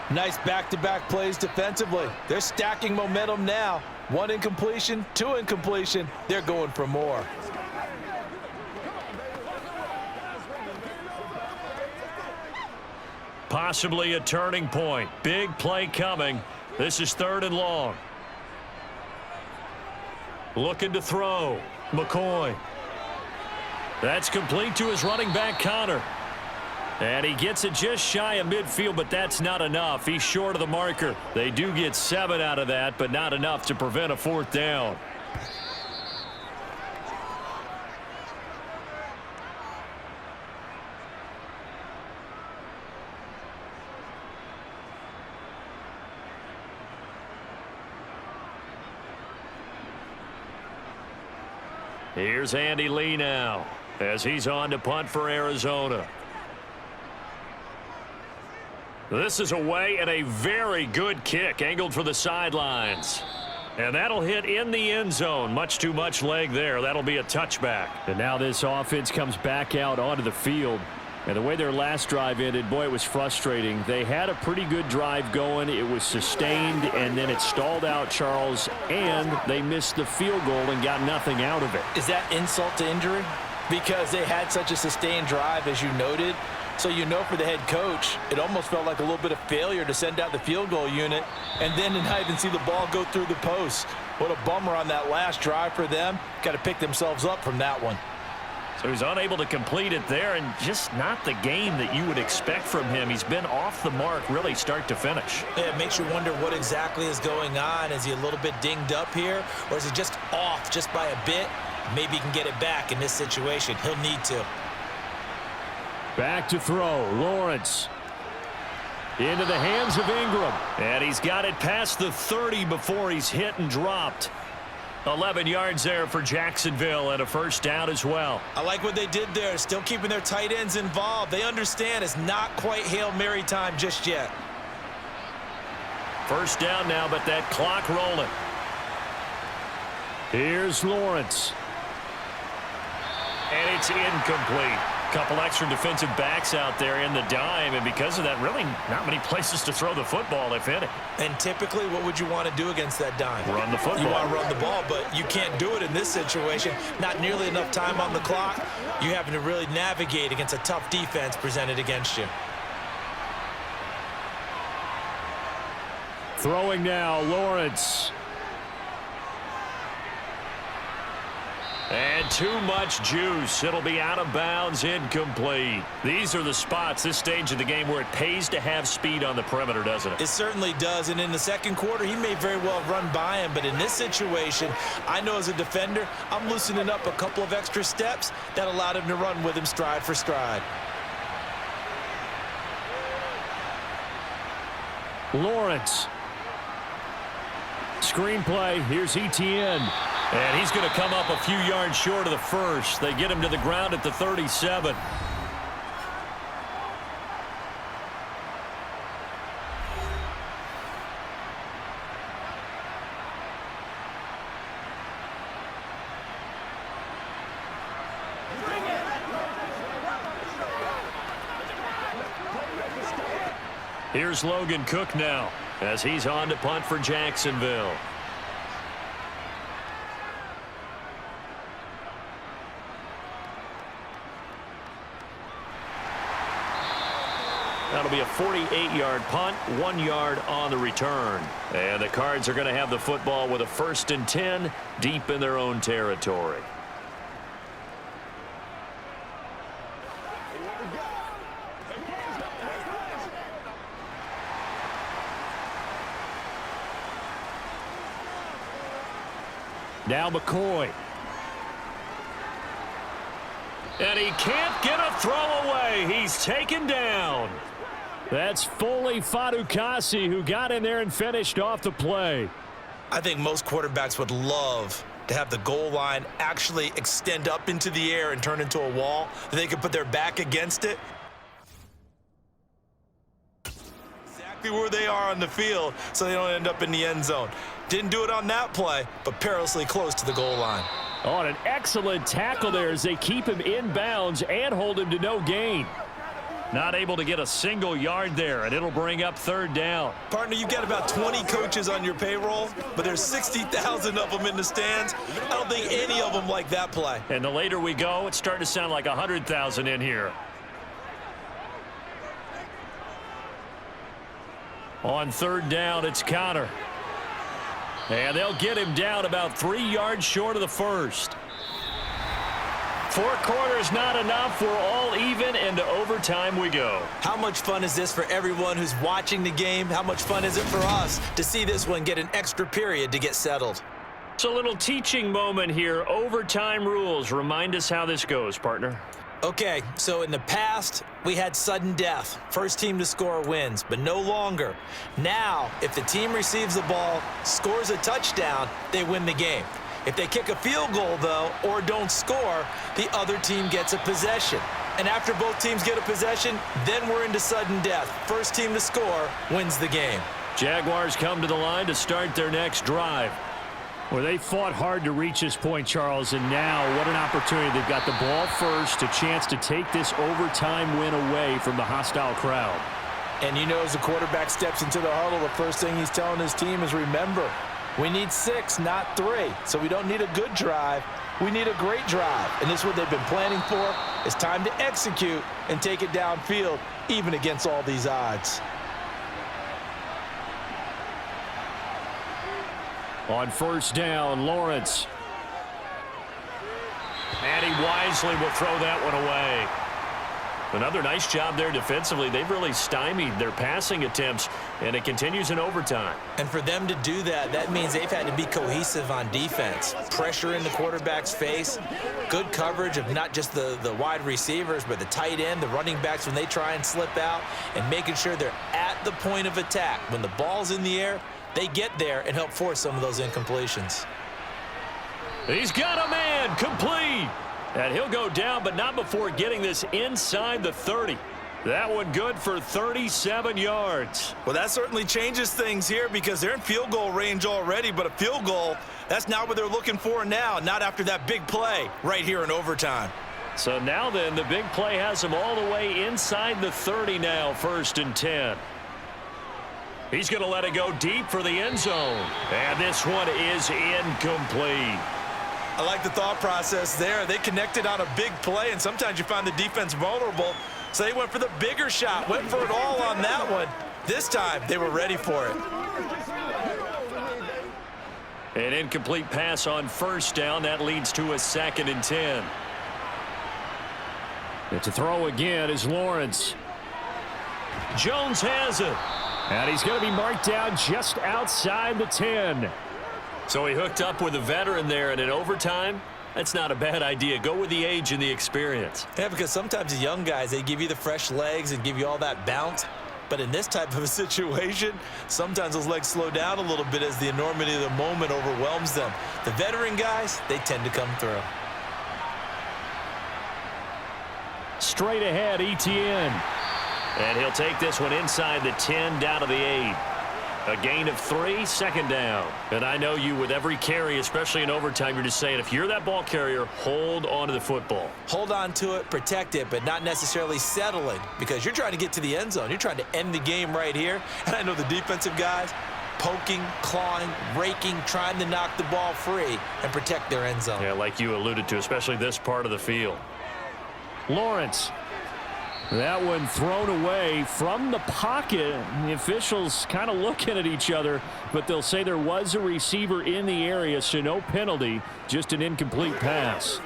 Nice back-to-back plays defensively. They're stacking momentum now. 1 incompletion, 2 incompletion. They're going for more. Possibly a turning point. Big play coming. This is 3rd and long. Looking to throw. McCoy. That's complete to his running back, Connor. And he gets it just shy of midfield, but that's not enough. He's short of the marker. They do get 7 out of that, but not enough to prevent a 4th down. Here's Andy Lee now as he's on to punt for Arizona. This is away and a very good kick angled for the sidelines. And that'll hit in the end zone. Much too much leg there. That'll be a touchback. And now this offense comes back out onto the field. And the way their last drive ended, boy, it was frustrating. They had a pretty good drive going. It was sustained, and then it stalled out, Charles, and they missed the field goal and got nothing out of it. Is that insult to injury? Because they had such a sustained drive, as you noted. So you know for the head coach, it almost felt like a little bit of failure to send out the field goal unit and then to not even see the ball go through the post. What a bummer on that last drive for them. Got to pick themselves up from that one. So he's unable to complete it there, and just not the game that you would expect from him. He's been off the mark really start to finish. Yeah, it makes you wonder what exactly is going on. Is he a little bit dinged up here, or is he just off just by a bit? Maybe he can get it back in this situation. He'll need to. Back to throw. Lawrence. Into the hands of Ingram. And he's got it past the 30 before he's hit and dropped. 11 yards there for Jacksonville and a 1st down as well. I like what they did there. Still keeping their tight ends involved. They understand it's not quite Hail Mary time just yet. 1st down now, but that clock rolling. Here's Lawrence. And it's incomplete. Couple extra defensive backs out there in the dime, and because of that, really not many places to throw the football, if any. And typically, what would you want to do against that dime? Run the football. You want to run the ball, but you can't do it in this situation. Not nearly enough time on the clock. You having to really navigate against a tough defense presented against you. Throwing now, Lawrence. And too much juice. It'll be out of bounds, incomplete. These are the spots, this stage of the game, where it pays to have speed on the perimeter, doesn't it? It certainly does, and in the second quarter, he may very well run by him, but in this situation, I know as a defender, I'm loosening up a couple of extra steps that allowed him to run with him stride for stride. Lawrence. Screenplay, here's Etienne. And he's going to come up a few yards short of the 1st. They get him to the ground at the 37. Here's Logan Cook now as he's on to punt for Jacksonville. That'll be a 48-yard punt, 1 yard on the return. And the Cards are going to have the football with a 1st and 10 deep in their own territory. Now McCoy. And he can't get a throw away. He's taken down. That's Foley Fadukasi who got in there and finished off the play. I think most quarterbacks would love to have the goal line actually extend up into the air and turn into a wall. They could put their back against it. Exactly where they are on the field so they don't end up in the end zone. Didn't do it on that play, but perilously close to the goal line. On an excellent tackle there as they keep him in bounds and hold him to no gain. Not able to get a single yard there, and it'll bring up 3rd down. Partner, you've got about 20 coaches on your payroll, but there's 60,000 of them in the stands. I don't think any of them like that play. And the later we go, it's starting to sound like 100,000 in here. On 3rd down, it's Connor. And they'll get him down about 3 yards short of the 1st. 4 quarters not enough. We're all even, and to overtime we go. How much fun is this for everyone who's watching the game? How much fun is it for us to see this one get an extra period to get settled? It's a little teaching moment here. Overtime rules. Remind us how this goes, partner. Okay, so in the past, we had sudden death. First team to score wins, but no longer. Now, if the team receives the ball, scores a touchdown, they win the game. If they kick a field goal, though, or don't score, the other team gets a possession. And after both teams get a possession, then we're into sudden death. First team to score wins the game. Jaguars come to the line to start their next drive. Well, they fought hard to reach this point, Charles, and now what an opportunity. They've got the ball first, a chance to take this overtime win away from the hostile crowd. And you know, as the quarterback steps into the huddle, the first thing he's telling his team is, remember, we need 6, not 3. So we don't need a good drive. We need a great drive. And this is what they've been planning for. It's time to execute and take it downfield, even against all these odds. On first down, Lawrence. And he wisely will throw that one away. Another nice job there defensively. They've really stymied their passing attempts, and it continues in overtime. And for them to do that, that means they've had to be cohesive on defense. Pressure in the quarterback's face, good coverage of not just the wide receivers, but the tight end, the running backs when they try and slip out, and making sure they're at the point of attack. When the ball's in the air, they get there and help force some of those incompletions. He's got a man, complete. And he'll go down, but not before getting this inside the 30. That one good for 37 yards. Well, that certainly changes things here because they're in field goal range already, but a field goal, that's not what they're looking for now, not after that big play right here in overtime. So now then, the big play has him all the way inside the 30 now, 1st and 10. He's going to let it go deep for the end zone. And this one is incomplete. I like the thought process there. They connected on a big play, and sometimes you find the defense vulnerable. So they went for the bigger shot, went for it all on that one. This time, they were ready for it. An incomplete pass on first down. That leads to a 2nd and 10. And to throw again is Lawrence. Jones has it. And he's going to be marked down just outside the 10. So he hooked up with a veteran there, and in overtime, that's not a bad idea. Go with the age and the experience. Yeah, because sometimes the young guys, they give you the fresh legs and give you all that bounce. But in this type of a situation, sometimes those legs slow down a little bit as the enormity of the moment overwhelms them. The veteran guys, they tend to come through. Straight ahead, Etienne. And he'll take this one inside the 10 down to the 8. A gain of 3, 2nd down. And I know you, with every carry, especially in overtime, you're just saying, if you're that ball carrier, hold on to the football. Hold on to it, protect it, but not necessarily settling, because you're trying to get to the end zone. You're trying to end the game right here. And I know the defensive guys, poking, clawing, raking, trying to knock the ball free and protect their end zone. Yeah, like you alluded to, especially this part of the field. Lawrence. That one thrown away from the pocket. The officials kind of looking at each other, but they'll say there was a receiver in the area, so no penalty, just an incomplete pass.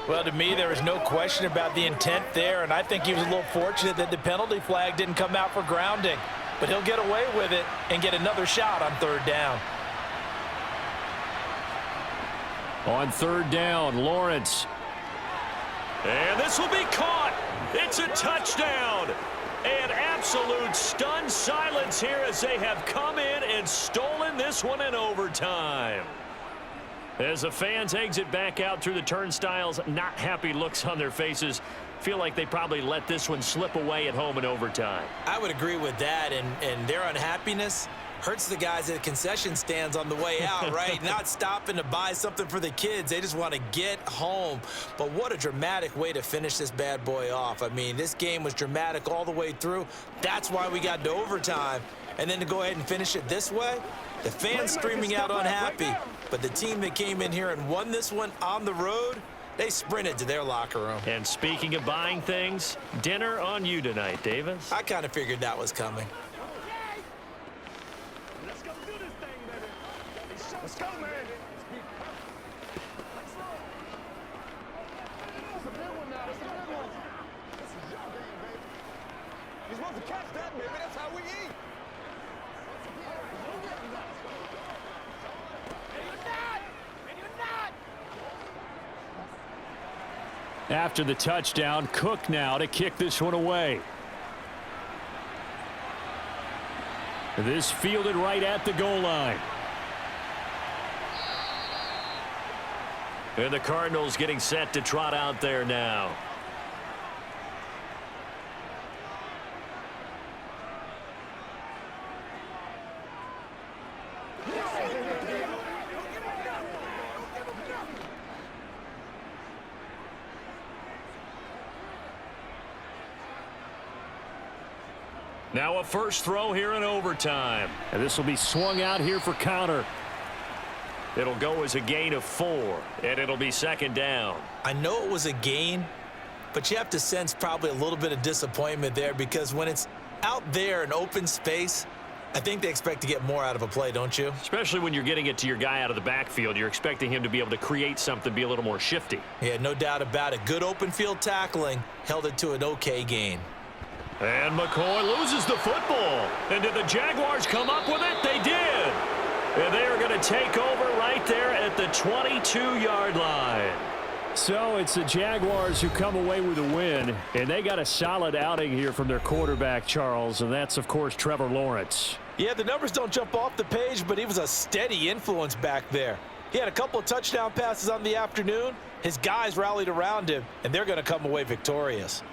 Well, to me, there was no question about the intent there, and I think he was a little fortunate that the penalty flag didn't come out for grounding. But he'll get away with it and get another shot on 3rd down. On 3rd down, Lawrence. And this will be caught. It's a touchdown. And absolute stunned silence here as they have come in and stolen this one in overtime. As the fans exit back out through the turnstiles, not happy looks on their faces. Feel like they probably let this one slip away at home in overtime. I would agree with that, and their unhappiness hurts the guys at the concession stands on the way out, right? Not stopping to buy something for the kids. They just want to get home. But what a dramatic way to finish this bad boy off. I mean, this game was dramatic all the way through. That's why we got to overtime. And then to go ahead and finish it this way, the fans streaming out unhappy. But the team that came in here and won this one on the road, they sprinted to their locker room. And speaking of buying things, dinner on you tonight, Davis. I kind of figured that was coming. Let's go, man. After the touchdown, Cook now to kick this one away. This fielded right at the goal line. And the Cardinals getting set to trot out there now. Now a first throw here in overtime. And this will be swung out here for counter. It'll go as a gain of 4, and it'll be second down. I know it was a gain, but you have to sense probably a little bit of disappointment there because when it's out there in open space, I think they expect to get more out of a play, don't you? Especially when you're getting it to your guy out of the backfield. You're expecting him to be able to create something, be a little more shifty. Yeah, no doubt about it. Good open field tackling held it to an okay gain. And McCoy loses the football. And did the Jaguars come up with it? They did. And they are going to take over right there at the 22-yard line. So it's the Jaguars who come away with a win, and they got a solid outing here from their quarterback, Charles, and that's, of course, Trevor Lawrence. Yeah, the numbers don't jump off the page, but he was a steady influence back there. He had a couple of touchdown passes on the afternoon. His guys rallied around him, and they're going to come away victorious.